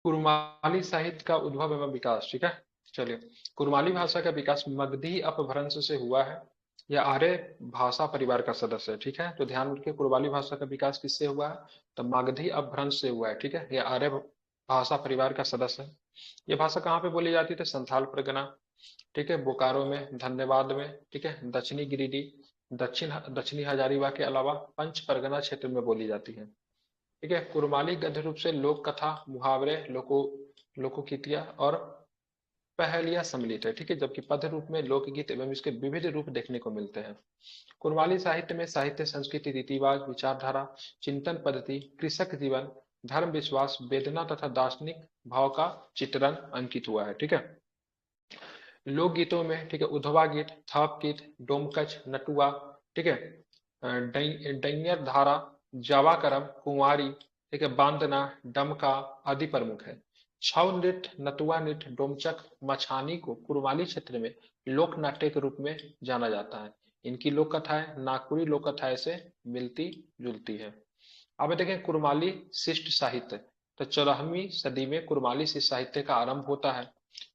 कुरमाली साहित्य का उद्भव एवं विकास। ठीक है, चलिए। कुरमाली भाषा का विकास मगधी अपभ्रंश से हुआ है। यह आर्य भाषा परिवार का सदस्य है। ठीक है, तो ध्यान रखिए, कुरमाली भाषा का विकास किससे हुआ है? तो मगधी अपभ्रंश से हुआ है। ठीक है, यह आर्य भाषा परिवार का सदस्य है। यह भाषा कहाँ पे बोली जाती थी? संथाल परगना, ठीक है, बोकारो में, धन्यवाद में, ठीक है, दक्षिणी गिरिडीह, दक्षिणी हजारीबाग के अलावा पंच परगना क्षेत्र में बोली जाती है। ठीक है, कुरमाली गद्य रूप से लोक कथा, मुहावरे, लोकोक्तियां और पहेलियां सम्मिलित है। ठीक है, जबकि पद्य रूप में लोकगीत एवं इसके विविध रूप देखने को मिलते हैं। कुरमाली साहित्य में साहित्य, संस्कृति, रीतिवाज, विचारधारा, चिंतन पद्धति, कृषक जीवन, धर्म विश्वास, वेदना तथा दार्शनिक भाव का चित्रण अंकित हुआ है। ठीक है, लोकगीतों में, ठीक है, उधवा गीत, थाप गीत, डोमकच, नटुआ, ठीक है, डैंगर धारा, जावा करम, कुंवारी, ठीक है, बांदना, डमका आदि प्रमुख है। छाउ नृत्य, नटुआ नृत्य, डोमचक, मछानी को कुरमाली क्षेत्र में लोक नाट्य के रूप में जाना जाता है। इनकी लोक कथाएं नागपुरी लोक कथाएं से मिलती जुलती है। अब देखें कुरमाली शिष्ट साहित्य। तो 14वीं सदी में कुरमाली शिष्ट साहित्य का आरंभ होता है।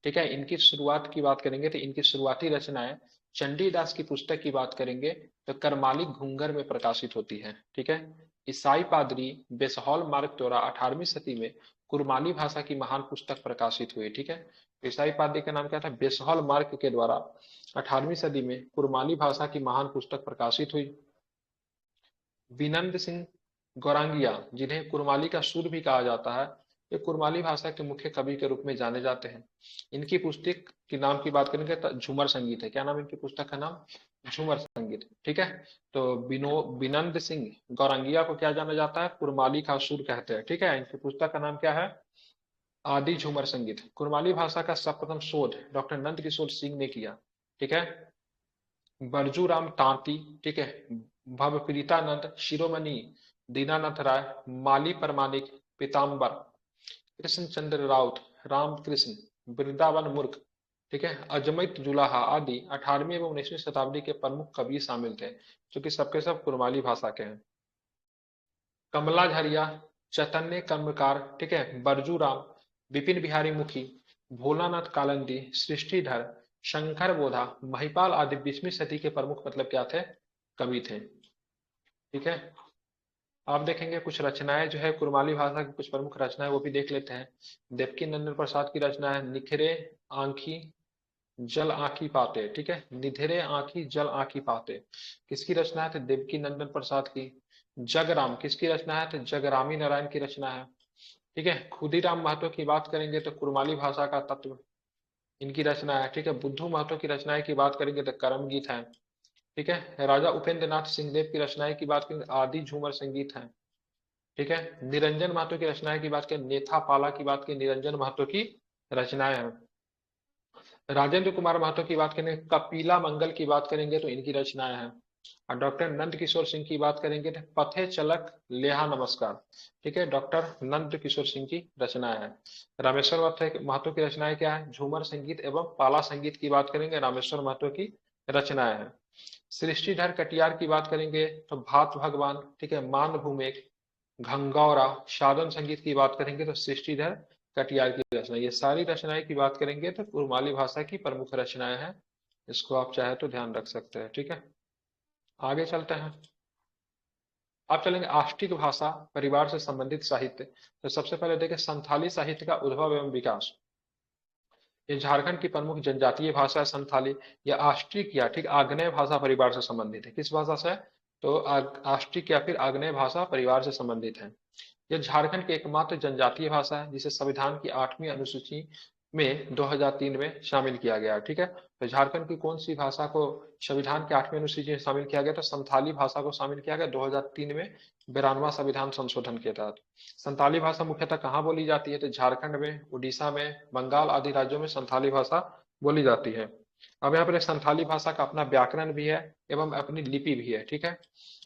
ठीक है, इनकी शुरुआत की बात करेंगे तो इनकी शुरुआती रचनाएं चंडीदास की पुस्तक की बात करेंगे तो करमाली घुंगर में प्रकाशित होती है। ठीक है, ईसाई पादरी बेसहौल मार्ग द्वारा 18वीं सदी में कुरमाली भाषा की महान पुस्तक प्रकाशित हुई। ठीक है, ईसाई पादरी का नाम क्या था? बेसहौल मार्ग के द्वारा 18वीं सदी में कुरमाली भाषा की महान पुस्तक प्रकाशित हुई। विनंद सिंह गौरांगिया, जिन्हें कुरमाली का सूर भी कहा जाता है, ये कुरमाली भाषा के मुख्य कवि के रूप में जाने जाते हैं। इनकी पुस्तक के नाम की बात करेंगे तो झूमर संगीत है। क्या नाम है इनकी पुस्तक का नाम? झूमर संगीत। ठीक है, तो विनंद सिंह गौरांगिया को क्या जाना जाता है? कुरमाली का सूर कहते हैं। ठीक है, इनकी पुस्तक का नाम क्या है? आदि झूमर संगीत। कुरमाली भाषा का सर्वप्रथम शोध डॉक्टर नंद किशोर सिंह ने किया। ठीक है, बरजूराम तांती, ठीक है, भवप्रीतानंद, शिरोमणि दीनानाथ राय, माली प्रमाणिक, पीताम्बर, कृष्णचंद्र राउत, रामकृष्ण, वृंदावन मूर्ख, ठीक है, अजमित जुलाहा आदि 18वीं एवं 19वीं शताब्दी के प्रमुख कवि शामिल थे, जो कि सबके सब कुरमाली भाषा के हैं। कमलाझरिया, चैतन्य कर्मकार, ठीक है, बरजूराम, विपिन बिहारी मुखी, भोलानाथ कालंदी, सृष्टिधर, शंकर बोधा, महिपाल आदि 20वीं सदी के प्रमुख मतलब क्या थे? कवि थे। ठीक है, आप देखेंगे कुछ रचनाएं जो है कुरमाली भाषा की, कुछ प्रमुख रचनाएं वो भी देख लेते हैं। देवकी नंदन प्रसाद की रचना है निखरे आंखी जल आंखी पाते। ठीक है, निधरे आंखी जल आंखी पाते किसकी रचना है? तो देवकी नंदन प्रसाद की। जगराम किसकी रचना है? तो जगरामी नारायण की रचना है। ठीक है, खुदीराम महतो की बात करेंगे तो कुरमाली भाषा का तत्व इनकी रचना है। ठीक है, बुद्धू महतो की रचनाएं की बात करेंगे तो करम गीत है। ठीक है, राजा उपेंद्र नाथ सिंहदेव की रचनाएं की बात करेंगे आदि झूमर संगीत है। ठीक है, निरंजन महतो की रचनाएं की बात करें, नेथा पाला की बात करें, निरंजन महतो की रचनाएं हैं। राजेंद्र कुमार महतो की बात करें, कपिला मंगल की बात करेंगे तो इनकी रचनाएं हैं। और डॉक्टर नंद किशोर सिंह की बात करेंगे तो पथे चलक लेहा नमस्कार। ठीक है, डॉक्टर नंद किशोर सिंह की रचनाएं हैं। रामेश्वर महतो की रचनाएं क्या है? झूमर संगीत एवं पाला संगीत की बात करेंगे, रामेश्वर महतो की रचनाएं हैं। सृष्टिधर कटियार की बात करेंगे तो भात भगवान, ठीक है, मान भूमेक, घंगौरा, साधन संगीत की बात करेंगे तो सृष्टिधर कटियार की रचना। ये सारी रचनाएं की बात करेंगे तो कुरमाली भाषा की प्रमुख रचनाएं हैं। इसको आप चाहे तो ध्यान रख सकते हैं। ठीक है, आगे चलते हैं। आप चलेंगे आष्टिक भाषा परिवार से संबंधित साहित्य। तो सबसे पहले देखें संथाली साहित्य का उद्भव एवं विकास। ये झारखंड की प्रमुख जनजातीय भाषा है संथाली। यह आष्टिक या ठीक आग्नेय भाषा परिवार से संबंधित है। किस भाषा से? तो आष्टिक या फिर आग्नेय भाषा परिवार से संबंधित है। यह झारखंड की एकमात्र जनजातीय भाषा है जिसे संविधान की 8वीं अनुसूची में 2003 में शामिल किया गया। ठीक है, तो झारखंड की कौन सी भाषा को संविधान की 8वीं अनुसूची में शामिल किया गया? तो संथाली भाषा को शामिल किया गया 2003 में 92वां संविधान संशोधन के तहत। संथाली भाषा मुख्यतः कहाँ बोली जाती है? तो झारखंड में, उड़ीसा में, बंगाल आदि राज्यों में संथाली भाषा बोली जाती है। अब यहाँ पर एक संथाली भाषा का अपना व्याकरण भी है एवं अपनी लिपि भी है। ठीक है,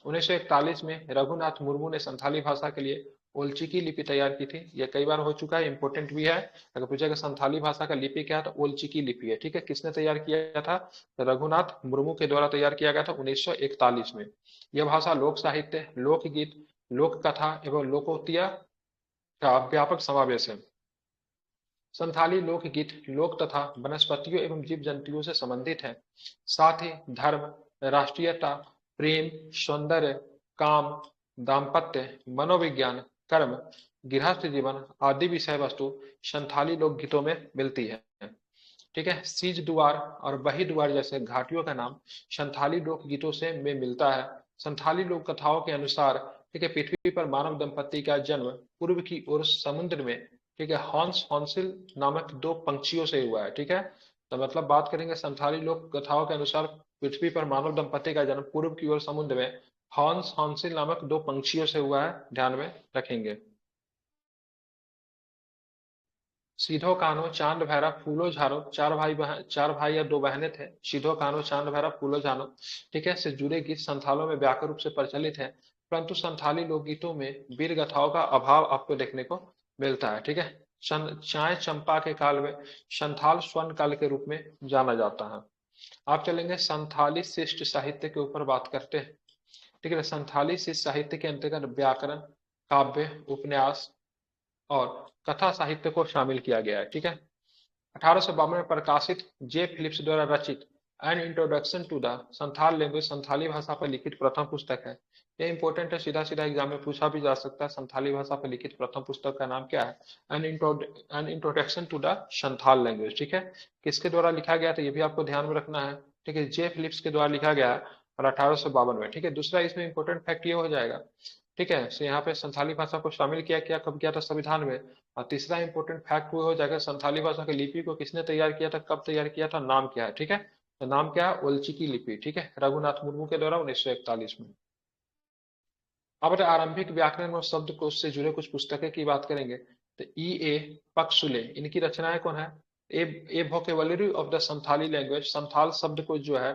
1941 में रघुनाथ मुर्मू ने संथाली भाषा के लिए ओलचिकी लिपि तैयार की थी। यह कई बार हो चुका है, इंपॉर्टेंट भी है। अगर पूछेगा संथाली भाषा का लिपि क्या है तो ओलचिकी लिपि है। ठीक है, किसने तैयार किया था? तो रघुनाथ मुर्मू के द्वारा तैयार किया गया था 1941 में। यह भाषा लोक साहित्य, लोकगीत, लोक कथा एवं लोकोक्तिया का व्यापक समावेश है। संथाली लोकगीत लोक तथा वनस्पतियों एवं जीव जंतुओं से संबंधित है। साथ ही धर्म, राष्ट्रीयता, प्रेम, सौंदर्य, काम, दाम्पत्य, मनोविज्ञान, कर्म, गृहस्थ जीवन आदि विषय वस्तु संथाली लोकगीतों में मिलती है। ठीक है, सीज दुआर और बही दुआर जैसे घाटियों का नाम संथाली लोकगीतों से में मिलता है। संथाली लोक कथाओं के अनुसार ठीक है, पृथ्वी पर मानव दंपत्ति का जन्म पूर्व की ओर समुद्र में ठीक है हॉन्स हॉन्सिल नामक दो पंक्षियों से हुआ है। ठीक है, तो मतलब बात करेंगे संथाली लोक कथाओं के अनुसार पृथ्वी पर मानव दंपत्ति का जन्म पूर्व की ओर समुद्र में हॉन्स हॉन्सिल नामक दो पंक्षियों से हुआ है, ध्यान में रखेंगे। सीधो कान्हो चांद भैरव फूलो झारो, चार भाई या दो बहनें थे। सीधो कान्हो चांद भैरव फूलो झानो ठीक है से जुड़े गीत संथालों में व्यापक रूप से प्रचलित है, परंतु संथाली लोकगीतों में वीर गाथाओं का अभाव आपको देखने को मिलता है। ठीक है, चाय चंपा के काल में संथाल स्वर्ण काल के रूप में जाना जाता है। आप चलेंगे संथाली शिष्ट साहित्य के ऊपर बात करते हैं। ठीक है, संथाली शिष्ट साहित्य के अंतर्गत व्याकरण, काव्य, उपन्यास और कथा साहित्य को शामिल किया गया है। ठीक है, 1852 में प्रकाशित जे फिलिप्स द्वारा रचित an introduction to the Santhal language Santhali भाषा पर लिखित प्रथम पुस्तक है। ये इंपॉर्टेंट है, सीधा सीधा एग्जाम में पूछा भी जा सकता है। संथाली भाषा पर लिखित प्रथम पुस्तक का नाम क्या है? An introduction to the Santhal language. ठीक है, किसके द्वारा लिखा गया था ये भी आपको ध्यान में रखना है। ठीक है, जे फिलिप्स के द्वारा लिखा गया है और 1852 में। ठीक है, दूसरा इसमें इंपॉर्टेंट फैक्ट ये हो जाएगा। ठीक है, तो यहाँ पे संथाली भाषा को शामिल किया कब किया था? संविधान में। और तीसरा इंपॉर्टेंट फैक्ट वो हो जाएगा संथाली भाषा की लिपि को किसने तैयार किया था, कब तैयार किया था, नाम क्या है? ठीक है, तो नाम क्या है? ओलचिकी लिपि। ठीक है, रघुनाथ मुर्मू के द्वारा 1941 में। अब आरंभिक व्याकरण और शब्दकोश से जुड़े कुछ पुस्तकें की बात करेंगे तो ई ए पक्सुले इनकी रचनाएं कौन है? A vocabulary of the Santhali language Santhal शब्दकोश जो है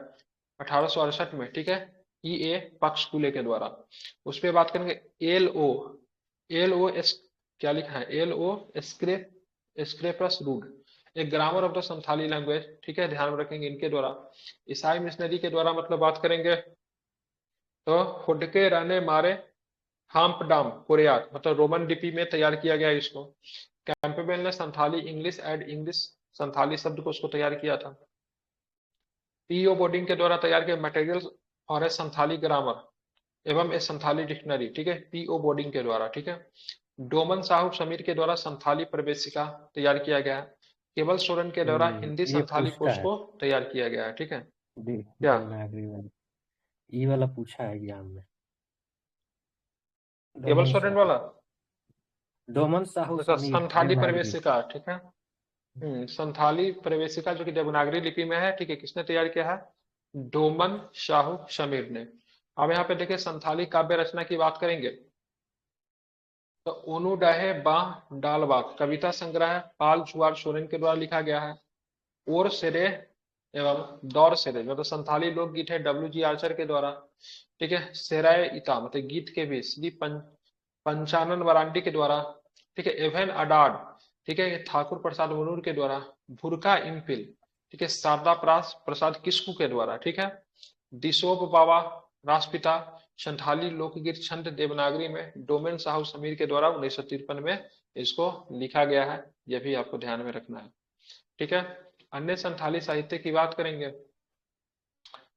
1868 में। ठीक है, ई ए पक्सकुले के द्वारा। उस पर बात करेंगे एल ओ एस क्या लिखा है? एल ओ स्क्रेपस रूड एक grammar of the Santhali language. ठीक है, ध्यान में रखेंगे इनके द्वारा। ईसाई मिशनरी के द्वारा मतलब बात करेंगे तो हुडके रहने मारे हाम्पडाम कोरियाट मतलब रोमन लिपि में तैयार किया गया इसको। कैंपबेल ने Santhali English and English Santhali शब्द को उसको तैयार किया था। पीओ बोर्डिंग के द्वारा तैयार किया मटेरियल और ए संथाली ग्रामर एवं ए संथाली डिक्शनरी। ठीक है, पीओ बोर्डिंग के द्वारा। ठीक है, डोमन साहब समीर के द्वारा संथाली प्रवेशिका तैयार किया गया है। केवल सोरेन के द्वारा हिंदी ये संथाली पूछता कोश है को तैयार किया गया है। ठीक है, क्या देवनागरी वाला, ई वाला पूछा है एग्जाम में। केवल डोमन सोरेन साहू वाला डोमन साहू मतलब समीर संथाली देवनागरी। प्रवेशिका। ठीक है, संथाली प्रवेशिका जो कि देवनागरी लिपि में है। ठीक है, किसने तैयार किया है? डोमन शाहू समीर ने। अब यहाँ पे देखिए संथाली काव्य रचना की बात करेंगे तो ओनू डहे बाह डालबाग कविता संग्रह पाल छुआर सोरेन के द्वारा लिखा गया है। और सेरे एवं दौर सेरे मतलब संथाली लोकगीत है डब्ल्यू जी आर्चर के द्वारा। ठीक है, सेराय इता मतलब गीत के भी श्री पंचानन वरांडी के द्वारा। ठीक है, एवेन अडाड ठीक है ठाकुर प्रसाद मनूर के द्वारा। भुरका इम्पिल ठीक है शारदा प्रसाद किस्कू के द्वारा। ठीक है, दिशोप बाबा राष्ट्रपिता संथाली लोकगीत छंद देवनागरी में डोमेन साहू समीर के द्वारा 1953 में इसको लिखा गया है, यह भी आपको ध्यान में रखना है। ठीक है, अन्य संथाली साहित्य की बात करेंगे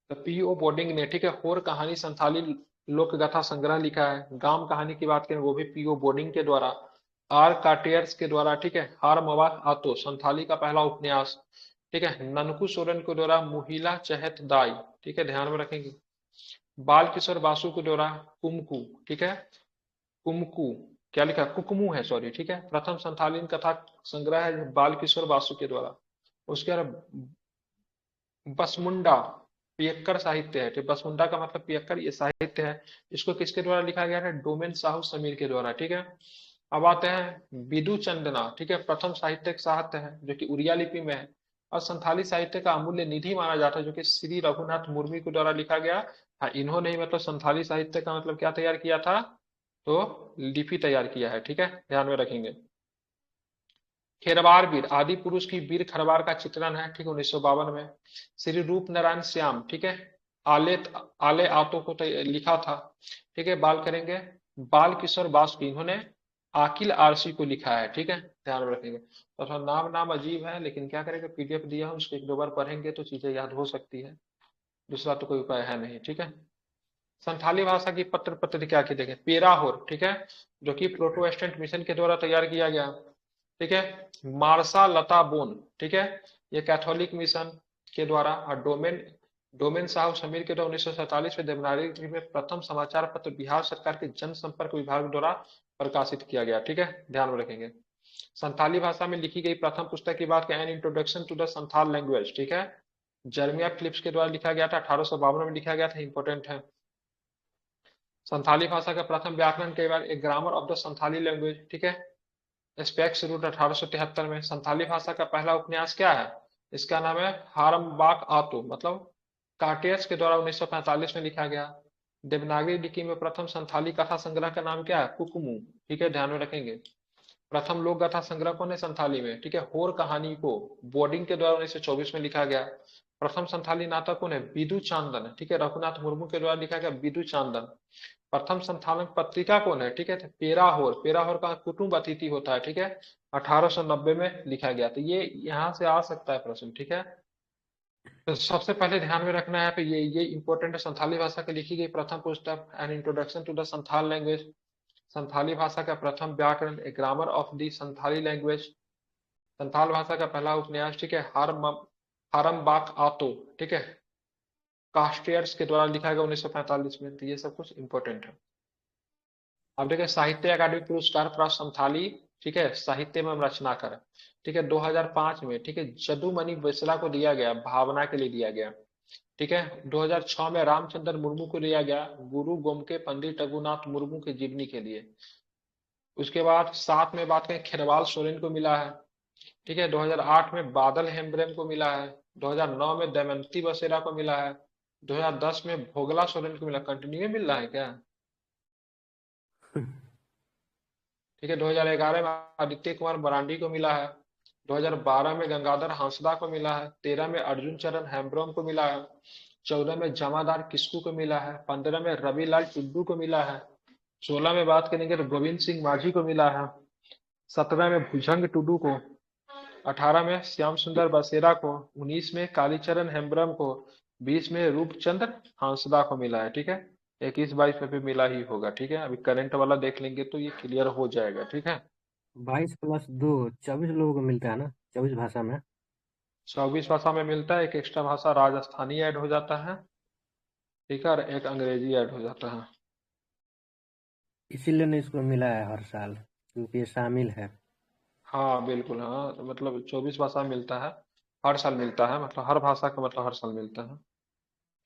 तो पीओ बोर्डिंग ने ठीक है होर कहानी संथाली लोक गाथा संग्रह लिखा है। गांव कहानी की बात करें वो भी पीओ बोर्डिंग के द्वारा। आर काटियर्स के द्वारा। ठीक है, हार मवा आतो संथाली का पहला उपन्यास। ठीक है, ननकू सोरेन के द्वारा मुहिला चहत दाई। ठीक है, ध्यान में रखेंगे। बाल किशोर बासु के द्वारा कुमकू। ठीक है, कुमकू क्या लिखा? कुकमू है, सॉरी। ठीक है, प्रथम संथालीन कथा संग्रह है बाल किशोर बासु के द्वारा। उसके बाद बसमुंडा पियक्कर साहित्य है। ठीक, बसमुंडा का मतलब पियक्कर, ये साहित्य है। इसको किसके द्वारा लिखा गया है? डोमेन साहू समीर के द्वारा। ठीक है, अब आते हैं बिदु चंदना। ठीक है, प्रथम साहित्यिक साहित्य है जो कि उड़िया लिपि में है और संथाली साहित्य का अमूल्य निधि माना जाता है, जो कि श्री रघुनाथ मुर्मू के द्वारा लिखा गया। हाँ, इन्होंने ही मतलब संथाली साहित्य का मतलब क्या तैयार किया था? तो लिपि तैयार किया है। ठीक है, ध्यान में रखेंगे। खेरवार वीर आदि पुरुष की वीर खरवार का चित्रण है। ठीक है, 1952 में। श्री रूप नारायण श्याम ठीक है आले आले आतो को लिखा था। ठीक है, बाल करेंगे बाल किशोर बासु इन्होंने आकिल आरसी को लिखा है, ठीक है, ध्यान में रखेंगे। तो थोड़ा नाम नाम अजीब है, लेकिन क्या करेंगे, पीडीएफ दिया है उसको एक दो बार पढ़ेंगे तो चीजें याद हो सकती है, दूसरा तो कोई उपाय है नहीं, ठीक है। संथाली भाषा की पत्र पत्रिका की देखें, पेराहोर, ठीक है, जो कि प्रोटो एस्टेंट मिशन के द्वारा तैयार किया गया, ठीक है। मार्सा लता बोन, ठीक है, ये कैथोलिक मिशन के द्वारा, और डोमेन डोमेन साहब समीर के द्वारा 1947 में देवनागरी में प्रथम समाचार पत्र बिहार सरकार के जनसंपर्क विभाग द्वारा प्रकाशित किया गया, ठीक है, ध्यान में रखेंगे। संथाली भाषा में लिखी गई प्रथम पुस्तक की बात करें, an introduction to the Santhal language, ठीक है, जर्मिया फिलिप्स के द्वारा लिखा गया था, 1852 में लिखा गया था, इंपॉर्टेंट है। संथाली भाषा का प्रथम व्याकरण के बाद एक grammar of the Santhali language, ठीक है, स्पेक्स रूट 1873 में। संथाली भाषा का पहला उपन्यास क्या है, इसका नाम है हारमबाक आतो, मतलब कार्टियस के द्वारा 1945 में लिखा गया। देवनागरी लिपि में प्रथम संथाली कथा संग्रह का नाम क्या है, कुकुमू, ठीक है, ध्यान में रखेंगे। प्रथम लोक गाथा संग्रह कौन है संथाली में, ठीक है, होर कहानी को बोर्डिंग के द्वारा 1924 में लिखा गया। प्रथम संथाली नाटक कौन है, बिदु चांदन, ठीक है, रघुनाथ मुर्मू के द्वारा लिखा गया बिदु चांदन। प्रथम संस्थानक पत्रिका कौन है, ठीक है, तो पेराहोर, पेराहोर का कुटुंब अतिथि होता है, ठीक है, 1890 में लिखा गया। तो ये यहाँ से आ सकता है प्रश्न, ठीक है। तो सबसे पहले ध्यान में रखना है, तो ये इंपॉर्टेंट है, संथाली भाषा की लिखी गई प्रथम पुस्तक an introduction to the Santhal language, Santhali भाषा का प्रथम व्याकरण a grammar of the Santhali language, Santhal भाषा का पहला उपन्यास, ठीक है, हारमबाक आतो, ठीक है, कास्टियर्स के द्वारा लिखा गया 1945 में। तो ये सब कुछ इंपॉर्टेंट है। अब देखिए साहित्य अकादमी पुरस्कार प्राप्त संथाली, ठीक है, साहित्य में रचनाकार, ठीक है, 2005 में, ठीक है, जदुमणि बेसरा को दिया गया, भावना के लिए दिया गया, ठीक है। 2006 में रामचंद्र मुर्मू को दिया गया, गुरु गोमके पंडित रघुनाथ मुर्मू के जीवनी के लिए। उसके बाद साथ में बात करें, खेरवाल सोरेन को मिला है, ठीक है। 2008 में बादल हेम्ब्रेम को मिला है। 2009 में दमयंती बसेरा को मिला है। 2010 में भोगला सोरेन को मिला। कंटिन्यू मिल रहा है क्या, ठीक है। 2011 में आदित्य कुमार मरांडी को मिला है। 2012 में गंगाधर हांसदा को मिला है। 13 में अर्जुन चरण हेम्ब्रोम को मिला है। 14 में जमादार किस्कू को मिला है। 15 में रविलाल टुड्डू को मिला है। 16 में बात करेंगे तो गोविंद सिंह माझी को मिला है। 17 में भुजंग टुडू को। 18 में श्याम सुंदर बसेरा को। 19 में कालीचरण हेम्ब्रम को। 20 में रूपचंद्र हांसदा को मिला है, ठीक है। 21-22 में भी मिला ही होगा, ठीक है। अभी करंट वाला देख लेंगे तो ये क्लियर हो जाएगा, ठीक है। 22+2 24 लोगों को मिलता है ना, 24 भाषा में। 24 भाषा में मिलता है, एक एक्स्ट्रा भाषा राजस्थानी ऐड हो जाता है, ठीक है, और एक अंग्रेजी ऐड हो जाता है। इसीलिए नहीं इसको मिला है हर साल, क्योंकि ये शामिल है। हाँ बिल्कुल, हाँ, तो मतलब 24 भाषा में मिलता है, हर साल मिलता है, मतलब हर भाषा का मतलब हर साल मिलता है,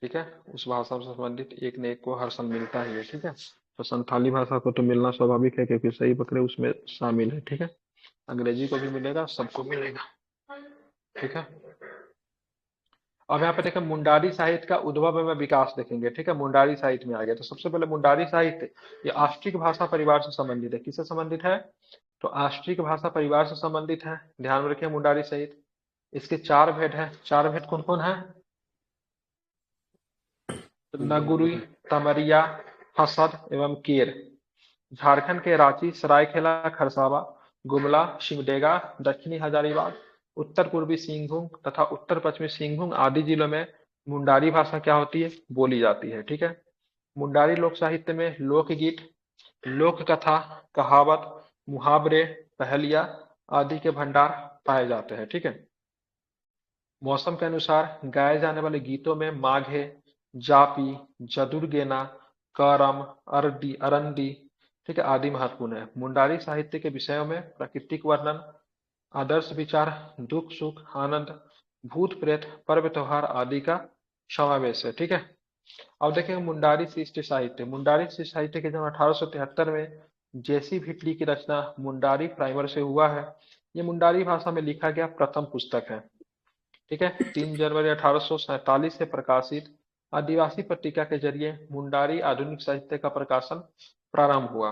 ठीक है। उस भाषा से संबंधित एक न एक को हर साल मिलता ही है, ठीक है। तो संथाली भाषा को तो मिलना स्वाभाविक है, क्योंकि सही पकड़े उसमें शामिल है, ठीक है। अंग्रेजी को भी मिलेगा, सबको मिलेगा, ठीक है। अब यहाँ पे देखें मुंडारी साहित्य का उद्भव एवं विकास देखेंगे, ठीक है। मुंडारी साहित्य में आ गया, तो सबसे पहले मुंडारी साहित्य ये आष्ट्रिक भाषा परिवार से संबंधित है। किससे संबंधित है, तो आष्ट्रिक भाषा परिवार से संबंधित है, ध्यान में रखिए। मुंडारी साहित्य, इसके चार भेद है। चार भेद कौन कौन है, नगुरी, तमरिया, हसद एवं केर। झारखंड के रांची, सरायकेला खरसावा, गुमला, सिमडेगा, दक्षिणी हजारीबाग, उत्तर पूर्वी सिंहभूम तथा उत्तर पश्चिमी सिंहभूम आदि जिलों में मुंडारी भाषा क्या होती है, बोली जाती है, ठीक है। मुंडारी लोक साहित्य में लोकगीत, लोक कथा, कहावत, मुहावरे, पहेलिया आदि के भंडार पाए जाते हैं, ठीक है। मौसम के अनुसार गाए जाने वाले गीतों में माघे, जापी, जदुर्गेना, करम, अरदी, अरंदी, ठीक है, आदि महत्वपूर्ण है। मुंडारी साहित्य के विषयों में प्राकृतिक वर्णन, आदर्श विचार, दुख सुख, आनंद, भूत प्रेत, पर्व त्योहार आदि का समावेश है, ठीक है। अब देखेंगे मुंडारी शिष्ट साहित्य। मुंडारी शिष्ट साहित्य के जन्म 1873 में जेसी भिटली की रचना मुंडारी प्राइमर से हुआ है। ये मुंडारी भाषा में लिखा गया प्रथम पुस्तक है, ठीक है। 3 जनवरी 1847 से प्रकाशित आदिवासी पत्रिका के जरिए मुंडारी आधुनिक साहित्य का प्रकाशन प्रारंभ हुआ।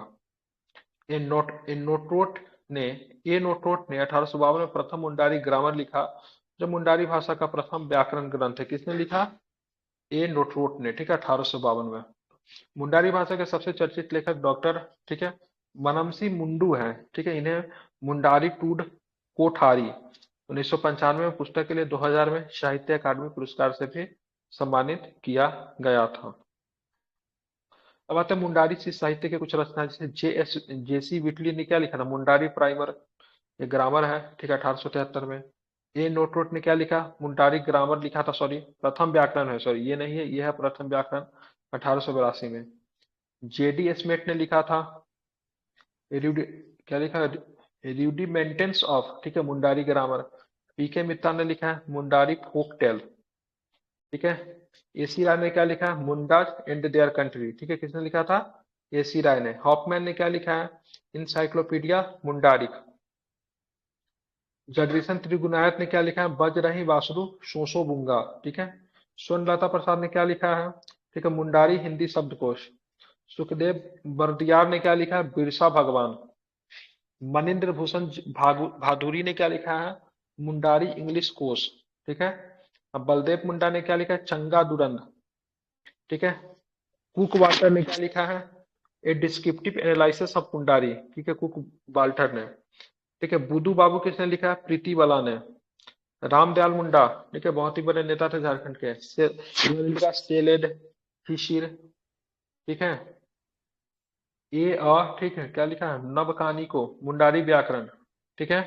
नोटरोट ने ए नोटरोट ने 1852 में प्रथम मुंडारी ग्रामर लिखा, जो मुंडारी भाषा का प्रथम व्याकरण ग्रंथ है। किसने लिखा, ए नोटरोट ने, ठीक है, 1852 में। मुंडारी भाषा के सबसे चर्चित लेखक डॉक्टर, ठीक है, मनमसी मुंडू है, ठीक है, इन्हें मुंडारी टूड कोठारी 1995 में पुस्तक के लिए, 2000 में साहित्य अकादमी पुरस्कार से भी सम्मानित किया गया था। अब आते हैं मुंडारी सी साहित्य के कुछ रचना, जैसे जेसी विटली ने क्या लिखा था, मुंडारी प्राइमर, ये ग्रामर है, ठीक है, 1873 में। ए नोटरोट ने क्या लिखा, मुंडारी ग्रामर लिखा था, सॉरी प्रथम व्याकरण है, सॉरी ये नहीं है, ये है प्रथम व्याकरण, 1882 में। जेडी स्मेट ने लिखा था एरुडी क्या लिखा है, रूडिमेंटेंस ऑफ, ठीक है, मुंडारी ग्रामर। पीके मित्ता ने लिखा है मुंडारी फोक टेल, ठीक है। एसी राय ने क्या लिखा है, मुंडाज एंड देयर कंट्री, ठीक है, किसने लिखा था, एसी राय ने। हॉफमैन ने क्या लिखा है, इंसाइक्लोपीडिया मुंडारिक। जगदीशन त्रिगुणायत ने क्या लिखा है, बजरही वासुरु सोसो बुंगा, ठीक है। स्वर्णलता प्रसाद ने क्या लिखा है, ठीक है, मुंडारी हिंदी शब्दकोश। सुखदेव बर्दियार ने क्या लिखा है, बिरसा भगवान। मनिंद्र भूषण भादुरी ने क्या लिखा है, मुंडारी इंग्लिश कोश, ठीक है। अब बलदेव मुंडा ने क्या लिखा है, चंगा दुरंद, ठीक है। कुक वाल्टर ने क्या लिखा है, ए डिस्क्रिप्टिव एनालिसिस ऑफ मुंडारी, ठीक है, कुक वाल्टर ने, ठीक है। बुद्धू बाबू किसने लिखा है, प्रीति वाला ने। रामदयाल मुंडा, ठीक है, बहुत ही बड़े नेता थे झारखंड के, सेलेड हिशिर, ठीक है। ठीक है, क्या लिखा है, नवकानी को मुंडारी व्याकरण, ठीक है।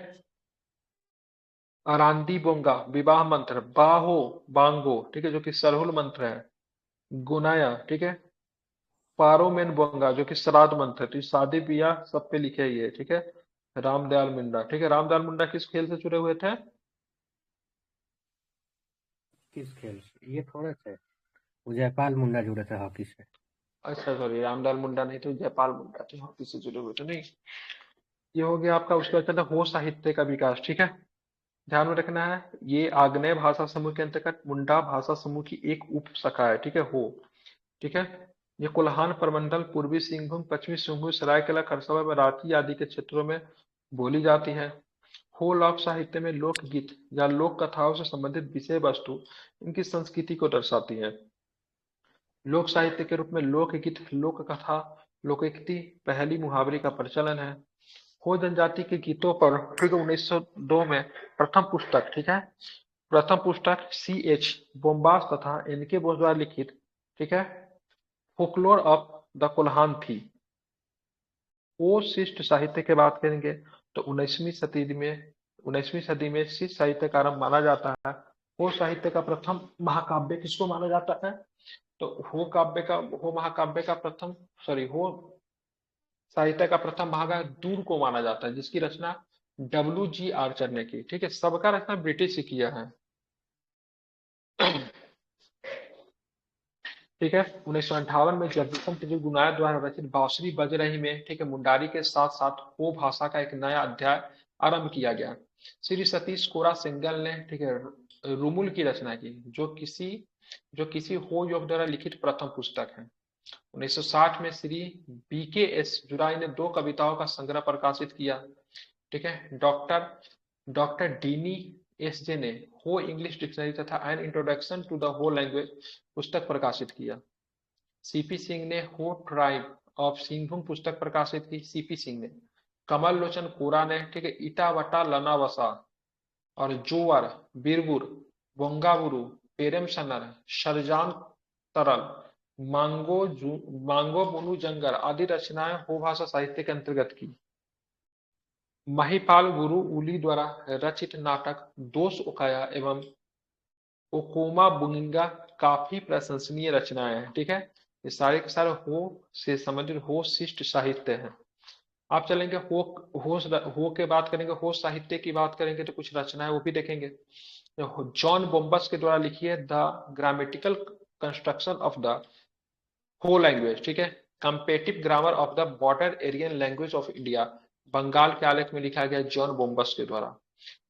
अरांदी बोंगा विवाह मंत्र, बाहो बांगो, ठीक है, जो कि सरहुल मंत्र है। गुनाया, ठीक है। पारोमेन बोंगा जो कि श्राद्ध मंत्र है, तो ये शादी ब्याह सब पे लिखे ही है, ठीक है। रामदयाल मुंडा, ठीक है, रामदयाल मुंडा किस खेल से जुड़े हुए थे, किस खेल से? ये थोड़े थे, वो जयपाल मुंडा जुड़े थे हॉकी से। अच्छा सॉरी, रामदयाल मुंडा नहीं तो जयपाल मुंडा थे, हॉकी से जुड़े हुए थे, नहीं। ये हो गया आपका। उसके बाद चलते हैं हो साहित्य का विकास, ठीक है। ध्यान में रखना है, ये आग्नेय भाषा समूह के अंतर्गत मुंडा भाषा समूह की एक उपशाखा है, ठीक है, हो, ठीक है। ये कोल्हान प्रमंडल, पूर्वी सिंहभूम, पश्चिमी सिंहभूम, सरायकेला खरसावा व रांची आदि के क्षेत्रों में बोली जाती है। हो लोक साहित्य में लोकगीत या लोक कथाओं से संबंधित विषय वस्तु इनकी संस्कृति को दर्शाती है। लोक साहित्य के रूप में लोकगीत, लोक कथा, लोकोक्ति, पहली मुहावरे का प्रचलन है। हो जनजाति के गीतों पर, ठीक है, 1902 में प्रथम पुस्तक, ठीक है, प्रथम पुस्तक C.H. बोम्बास तथा इनके बोस द्वारा लिखित, ठीक है, फोकलोर ऑफ द कोल्हान थी। वो शिष्ट साहित्य की बात करेंगे तो 19वीं सदी में शिष्ट साहित्य का आरंभ माना जाता है। वो साहित्य का प्रथम महाकाव्य किसको माना जाता है, तो हो महाकाव्य का प्रथम, सॉरी, हो साहित्य का प्रथम महाकाव्य दूर को माना जाता है, जिसकी रचना W.G. आर्चर ने की, ठीक है, सबका रचना ब्रिटिश ही किया है। ठीक है, 1958 में जगदीशन त्रिगुणायत द्वारा रचित बांसुरी बज रही में, ठीक है, मुंडारी के साथ साथ हो भाषा का एक नया अध्याय आरंभ किया गया। श्री सतीश कोरा सिंगल ने, ठीक है, रुमुल की रचना की, जो किसी हो योग द्वारा लिखित प्रथम पुस्तक है। 1960 में श्री BKS जुराई ने 2 कविताओं का संग्रह प्रकाशित किया, ठीक है। डॉक्टर डॉक्टर डीनी SJ ने हो इंग्लिश डिक्शनरी तथा N introduction to the Ho language पुस्तक प्रकाशित किया। CP सिंह ने हो ट्राइब ऑफ सिंहभूम पुस्तक प्रकाशित की, CP सिंह ने। कमल लोचन कोरा ने, ठीक है, इटावटा लनावसा और जोवर, बीरबुर, बोंगाबुरु, पेरेम सनर, शरजान तरल, मांगो बुनु जंगर आदि रचनाएं हो भाषा साहित्य के अंतर्गत की। महिपाल गुरु उली द्वारा रचित नाटक दोष उकाया एवं ओकोमा बुंगा काफी प्रशंसनीय रचनाएं हैं, ठीक है। ये सारे के सारे हो से संबंधित हो शिष्ट साहित्य हैं। आप चलेंगे हो के बात करेंगे, हो साहित्य की बात करेंगे तो कुछ रचनाएं वो भी देखेंगे। जॉन बोम्बस के द्वारा लिखी है the grammatical construction of the Ho language, ठीक है, comparative grammar of the border Aryan language of India, Bengal के आलेख में लिखा गया जॉन बोम्बस के द्वारा।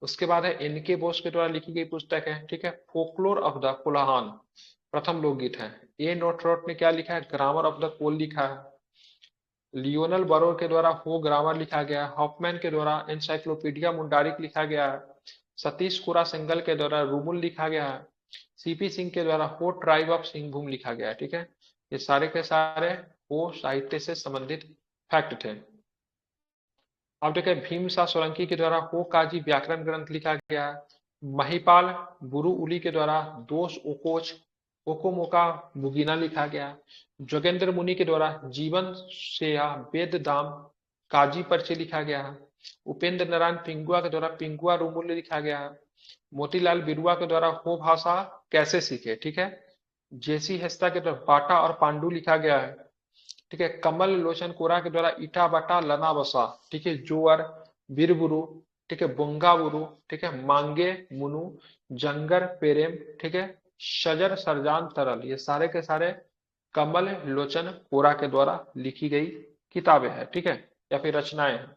उसके बाद है NK बोस के द्वारा लिखी गई पुस्तक है, ठीक है, फोकलोर ऑफ द कोल्हान, प्रथम लोकगीत है। ए नोटरोट ने क्या लिखा है, ग्रामर ऑफ द कोल लिखा है। लियोनल बरो के द्वारा हो ग्रामर लिखा गया है। हॉफमैन के द्वारा एनसाइक्लोपीडिया मुंडारिक लिखा गया है। सतीश कुरा सिंगल के द्वारा रूमुल लिखा गया है। CP सिंह के द्वारा हो ट्राइब ऑफ सिंहभूम लिखा गया है, ठीक है। ये सारे के सारे हो साहित्य से संबंधित फैक्ट थे। अब देखिए भीमसा सोलंकी के द्वारा हो काजी व्याकरण ग्रंथ लिखा गया है। महिपाल बुरु उली के द्वारा दोष ओकोच ओकोमोका मुगीना लिखा गया है। जोगेंद्र मुनि के द्वारा जीवन से वेद दाम काजी परिचय लिखा गया है। उपेंद्र नारायण पिंगुआ के द्वारा पिंगुआ रूमूल्य लिखा गया है। मोतीलाल बिरुआ के द्वारा हो भाषा कैसे सीखे, ठीक है। जेसी हेस्ता के द्वारा बाटा और पांडु लिखा गया है, ठीक है। कमल लोचन कोरा के द्वारा ईटा बटा लना बसा, ठीक है। जोअर बीरबुरु, ठीक है। बुंगाबुरु, ठीक है। मांगे मुनु, जंगर पेरेम, ठीक है। शजर सरजान तरल, ये सारे के सारे कमल लोचन कोरा के द्वारा लिखी गई किताबें हैं, ठीक है, या फिर रचनाएं हैं।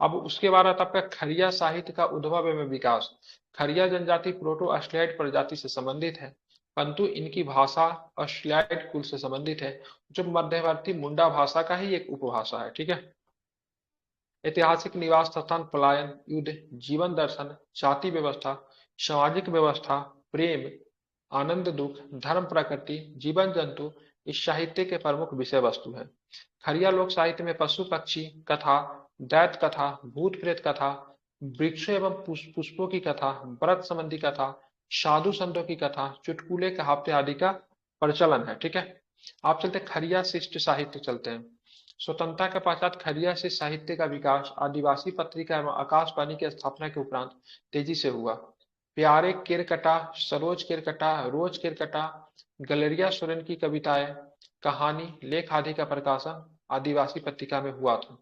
अब उसके बाद आता है आपका खरिया साहित्य का उद्भव एवं विकास। खरिया जनजाति प्रोटो ऑस्ट्रेलाइड प्रजाति से संबंधित है, परंतु इनकी भाषा ऑस्ट्रेलाइड कुल से संबंधित है, जो मध्यवर्ती मुंडा भाषा का ही एक उपभाषा है, ठीक है। ऐतिहासिक निवास स्थान, पलायन, युद्ध, जीवन दर्शन, जाति व्यवस्था, सामाजिक व्यवस्था, प्रेम, आनंद दुख, धर्म प्रकृति, जीवन जंतु इस साहित्य के प्रमुख विषय वस्तु है। खरिया लोक साहित्य में पशु पक्षी कथा, दैत कथा, भूत प्रेत कथा, वृक्षों एवं पुष्पों की कथा, व्रत संबंधी कथा, साधु संतों की कथा, चुटकुले कहावते आदि का प्रचलन है, ठीक है। आप चलते खरिया शिष्ट साहित्य चलते हैं। स्वतंत्रता के पश्चात खरिया से साहित्य का विकास आदिवासी पत्रिका एवं आकाशवाणी की स्थापना के उपरांत तेजी से हुआ। प्यारे केरकटा, सरोज केरकटा, रोज केरकटा, गलेरिया सोरेन की कविताएं, कहानी, लेख आदि का प्रकाशन आदिवासी पत्रिका में हुआ था।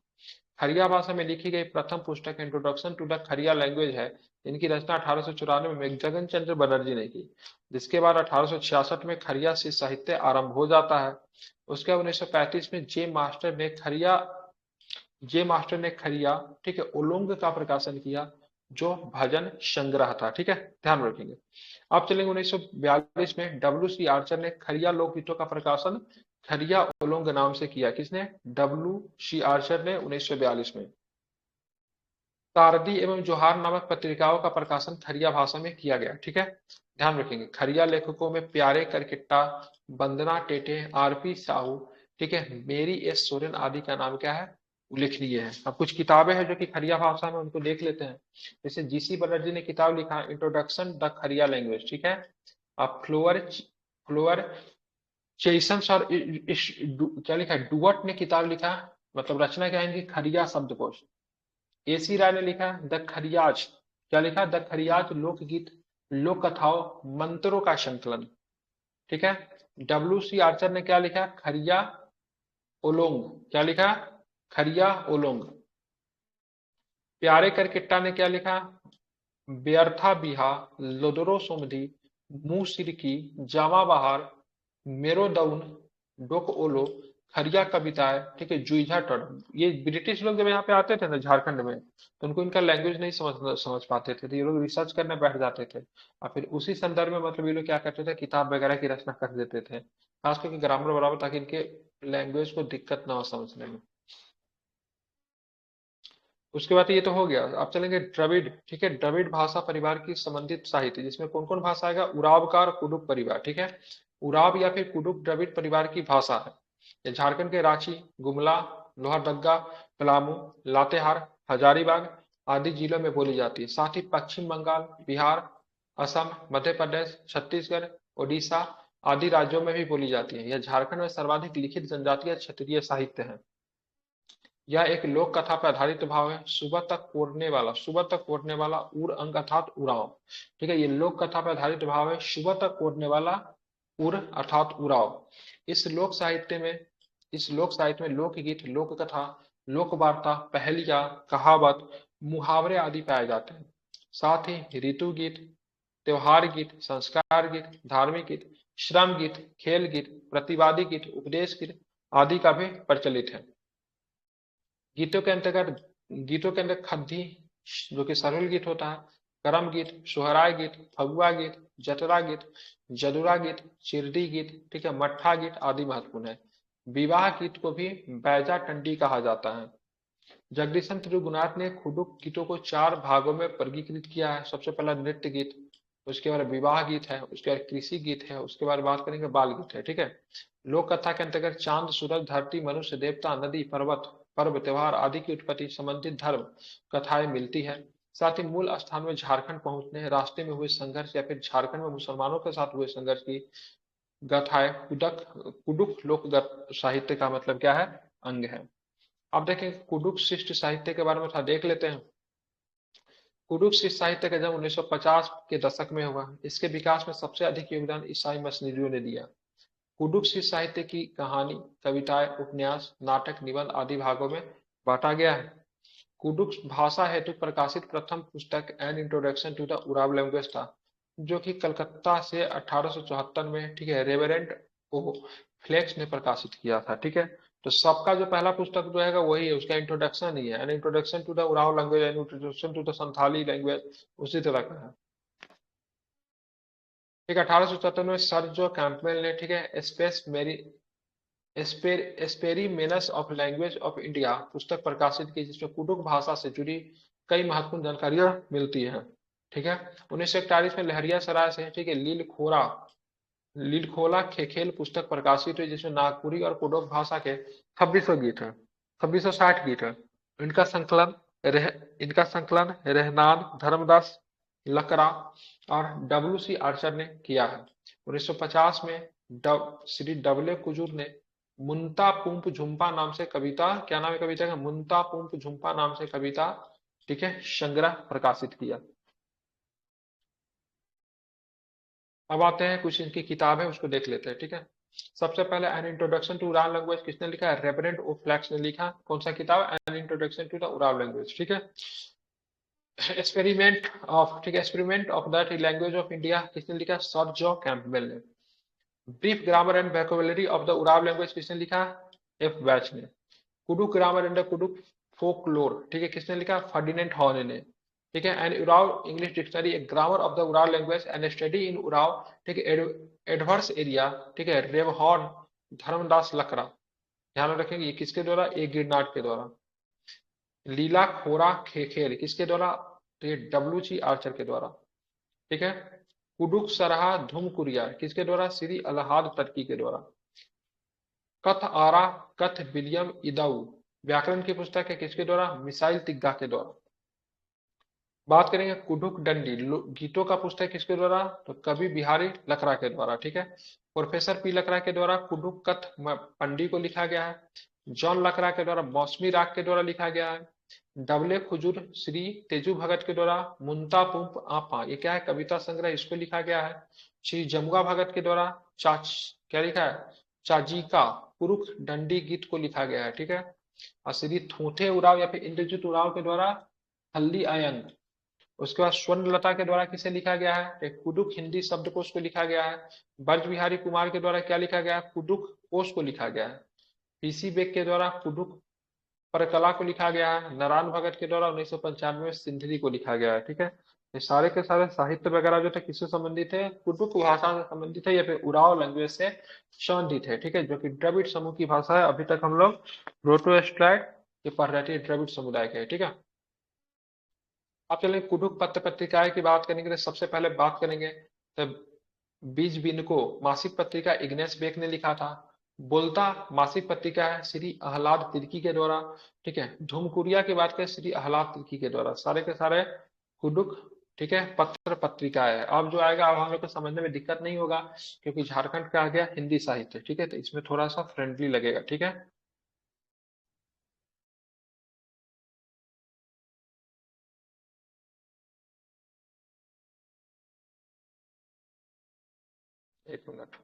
खरिया भाषा में लिखी गई प्रथम पुस्तक introduction to the Kharia language है। इनकी रचना 1894 में जगन चंद्र बनर्जी ने की, जिसके बाद 1866 में खरिया से साहित्य आरंभ हो जाता है। उसके बाद 1935 में जे मास्टर ने खरिया, ठीक है, ओलोंग का प्रकाशन किया, जो भजन संग्रह था, ठीक है, ध्यान रखेंगे। अब चलेंगे 1942 में डब्ल्यू सी आर्चर ने खरिया लोकगीतों का प्रकाशन खरिया ओलोंग नाम से किया। किसने? डब्ल्यू सी आर्चर ने 1942 में। तारदी एवं जोहार नामक पत्रिकाओं का प्रकाशन खरिया भाषा में किया गया, ठीक है, ध्यान रखेंगे। खरिया लेखकों में प्यारे करकिट्टा, वंदना टेटे, आरपी साहू, ठीक है, मेरी एस सोरेन आदि का नाम क्या है? उल्लेखनीय है। अब कुछ किताबें हैं जो कि खरिया भाषा में, उनको देख लेते हैं। जैसे जीसी बनर्जी ने किताब लिखा इंट्रोडक्शन द खरिया लैंग्वेज, ठीक है। अब फ्लोअर फ्लोअर चेसन्स और क्या लिखा है, डुवर्ट ने किताब लिखा, मतलब रचना क्या है इनकी, खरिया शब्दकोश। एसी राय ने लिखा द खरियाज, क्या लिखा, द खरियाज लोकगीत, लोक कथाओं, मंत्रों का संकलन, ठीक है। डब्ल्यू सी आर्चर ने क्या लिखा, खरिया ओलोंग, क्या लिखा, खरिया ओलोंग। प्यारे करकिट्टा ने क्या लिखा, व्यर्था बिहा, लोदरो सोमधी, मुंह सिरकी, जामा बहार, मेरो दउन, डोक ओलो, खरिया कविताएं, ठीक है, जुईझा टड़। ये ब्रिटिश लोग जब यहाँ पे आते थे ना झारखंड में, तो उनको इनका लैंग्वेज नहीं समझ पाते थे, तो ये लोग रिसर्च करने बैठ जाते थे, और फिर उसी संदर्भ में मतलब ये लोग क्या करते थे, किताब वगैरह की रचना कर देते थे, खास करके ग्रामर बराबर, ताकि इनके लैंग्वेज को दिक्कत ना हो समझने में। उसके बाद ये तो हो गया। आप चलेंगे द्रविड़, ठीक है, द्रविड़ भाषा परिवार की संबंधित साहित्य, जिसमें कौन कौन भाषा आएगा, उराव का और कुडुक परिवार, ठीक है। उराव या फिर कुडुक द्रविड़ परिवार की भाषा है। ये झारखंड के रांची, गुमला, लोहरदगा, पलामू, लातेहार, हजारीबाग आदि जिलों में बोली जाती है। साथ ही पश्चिम बंगाल, बिहार, असम, मध्य प्रदेश, छत्तीसगढ़, ओडिशा आदि राज्यों में भी बोली जाती है। यह झारखंड में सर्वाधिक लिखित जनजातीय क्षेत्रीय साहित्य है। यह एक लोक कथा पर आधारित भाव है। सुबह तक ओढ़ने वाला उर अंग अर्थात उड़ाव, ठीक है, ये लोक कथा पर आधारित भाव है। सुबह तक ओढ़ने वाला उर अर्थात उड़ाव। इस लोक साहित्य में लोकगीत, लोक कथा, लोक वार्ता, पहेलियां, कहावत, मुहावरे आदि पाए जाते हैं। साथ ही ऋतु गीत, त्योहार गीत, संस्कार गीत, धार्मिक गीत, श्रम गीत, खेल गीत, प्रतिवादी गीत, उपदेश गीत आदि का भी प्रचलित है। गीतों के अंदर खद्दी, जो कि सरल गीत होता है, करम गीत, सोहराय गीत, फगुआ गीत, जतरा गीत, जदुरा गीत, चिरडी गीत, ठीक है, मट्ठा गीत आदि महत्वपूर्ण है। विवाह गीत को भी बैजा टंडी कहा जाता है। जगदीशन त्रिगुनाथ ने खुडुक गीतों को 4 भागों में वर्गीकृत किया है। सबसे पहला नृत्य गीत, उसके बाद विवाह गीत है, उसके बाद कृषि गीत है, उसके बाद बात करेंगे बाल गीत है, ठीक है। लोक कथा के अंतर्गत चांद, सूरज, धरती, मनुष्य, देवता, नदी, पर्वत पर्व त्योहार आदि की उत्पत्ति संबंधित धर्म कथाएं मिलती है। साथ ही मूल स्थान में झारखंड पहुंचने रास्ते में हुए संघर्ष या फिर झारखंड में मुसलमानों के साथ हुए संघर्ष की गाथाएं कुडक कुडुख लोक साहित्य का मतलब क्या है, अंग है। अब देखें कुडुख शिष्ट साहित्य के बारे में थोड़ा देख लेते हैं। कुडुख शिष्ट साहित्य का जन्म 1950 के दशक में हुआ। इसके विकास में सबसे अधिक योगदान ईसाई मिशनरियों ने दिया। कुडुख शिष्ट साहित्य की कहानी, कविताएं, उपन्यास, नाटक, निबंध आदि भागों में बांटा गया है। कुडुख भाषा हेतु प्रकाशित प्रथम पुस्तक an introduction to the Oraon language था, जो कि कलकत्ता से 1874 में, ठीक है, रेवरेंट ओ फ्लेक्स ने प्रकाशित किया था। ठीक है, तो सबका जो पहला पुस्तक जो है वही है, उसका इंट्रोडक्शन ही है, an introduction to the Oraon language, an introduction to the Santhali language, उसी तरह का है। ठीक है, 1877 में सर जो कैंपबेल ने, ठीक है, स्पेस मेरी एक्सपेरिमेनस ऑफ लैंग्वेज ऑफ इंडिया पुस्तक प्रकाशित की, जिसमें कुडुख भाषा से जुड़ी कई महत्वपूर्ण जानकारियां मिलती हैं। ठीक है, 1941 में लहरिया सराय से, ठीक है, लीलखोला खेखेल पुस्तक प्रकाशित हुई, जिसमें नागपुरी और कुडुख भाषा के 2600 गीत हैं, 2660 गीत हैं। इनका संकलन रह इनका संकलन रहनान धर्मदास लकड़ा और डब्ल्यू सी आर्चर ने किया है। 1950 में श्री डब्ल्यू कुजूर ने मुंता पुंप झुम्पा नाम से कविता, क्या नाम है कविता का, मुंता पुंप झुम्पा नाम से कविता, ठीक है, संग्रह प्रकाशित किया। अब आते हैं कुछ इनकी किताब है उसको देख लेते हैं। ठीक है, सबसे पहले an introduction to Oraon language किसने लिखा है, रेवरेंट ओ फ्लैक्स ने लिखा। कौन सा किताब, an introduction to the Oraon language. ठीक है, एक्सपेरिमेंट ऑफ, ठीक है, experiment of that language of India किसने लिखा, सर जॉ कैंपबेल ने। Brief grammar and vocabulary of the Oraon language किसने लिखा, एफ बैच ने। Kurukh grammar and the Kurukh folklore, ठीक है, किसने लिखा, फर्डिनेंट हॉर्ने ने। ठीक है, and Oraon English dictionary, a grammar of the Oraon language and study in Oraon, ठीक है, एडवर्स एरिया, ठीक है, रेवहॉर्न धर्मदास लकड़ा। ध्यान रखेंगे ये किसके द्वारा, ए गिरनाट के द्वारा। लीला खोरा खेखेल किसके द्वारा, तो ये डब्ल्यू आर्चर के द्वारा। ठीक है, कुडुक सरहा धुम कुरिया किसके द्वारा, श्री अलहाद तर्की के द्वारा। कथ आरा कथ विलियम इदाऊ व्याकरण की पुस्तक है, किसके द्वारा, मिसाइल तिग्गा के द्वारा। बात करेंगे कुडुक डंडी गीतों का पुस्तक किसके द्वारा, तो कवि बिहारी लकड़ा के द्वारा। ठीक है, प्रोफेसर पी लकड़ा के द्वारा कुडुक कथ पंडी को लिखा गया है। जॉन लकड़ा के द्वारा मौसमी राग के द्वारा लिखा गया है। डबले खुजूर श्री तेजू भगत के द्वारा मुंता पुंप आपा, ये क्या है, कविता संग्रह, इसको लिखा गया है। श्री जमुआ भगत के द्वारा चाच क्या लिखा है, चाजीका पुरुष डंडी गीत को लिखा गया है। ठीक है, और श्री थूथे उराव या फिर इंद्रजीत उराव के द्वारा हल्दी आयंग। उसके बाद स्वर्णलता के द्वारा किसे लिखा गया है, एक कुडुक हिंदी शब्दकोश को लिखा गया है। ब्रज बिहारी कुमार के द्वारा क्या लिखा गया है, कुडुक कोश को लिखा गया है। पीसी बेग के द्वारा कुडुक पर कला को लिखा गया है। नारायण भगत के द्वारा 1995 में सिंधरी को लिखा गया है। ठीक है, ये सारे के सारे साहित्य वगैरह जो थे किससे संबंधित है, कुटुक भाषा से संबंधित है या फिर उराव लैंग्वेज से संबंधित है। ठीक है, जो कि द्रविड़ समूह की भाषा है। अभी तक हम लोग प्रोटोस्ट्राइड ये पढ़ रहे थे, द्रविड़ समुदाय के। ठीक है, अब चलेंगे कुटुक पत्र पत्रिकाएं की बात करेंगे तो सबसे पहले बात करेंगे तो बीज बिन को मासिक पत्रिका इग्नेस बेक ने लिखा था। बोलता मासिक पत्रिका है श्री आह्लाद तिर्की के द्वारा। ठीक है, धूमकुरिया की बात करें श्री आह्लाद तिर्की के द्वारा। सारे के सारे कुडुक, ठीक है, पत्र पत्रिका है। अब जो आएगा अब हम लोग को समझने में दिक्कत नहीं होगा, क्योंकि झारखंड का आ गया हिंदी साहित्य। ठीक है, तो इसमें थोड़ा सा फ्रेंडली लगेगा। ठीक है, एक मिनट।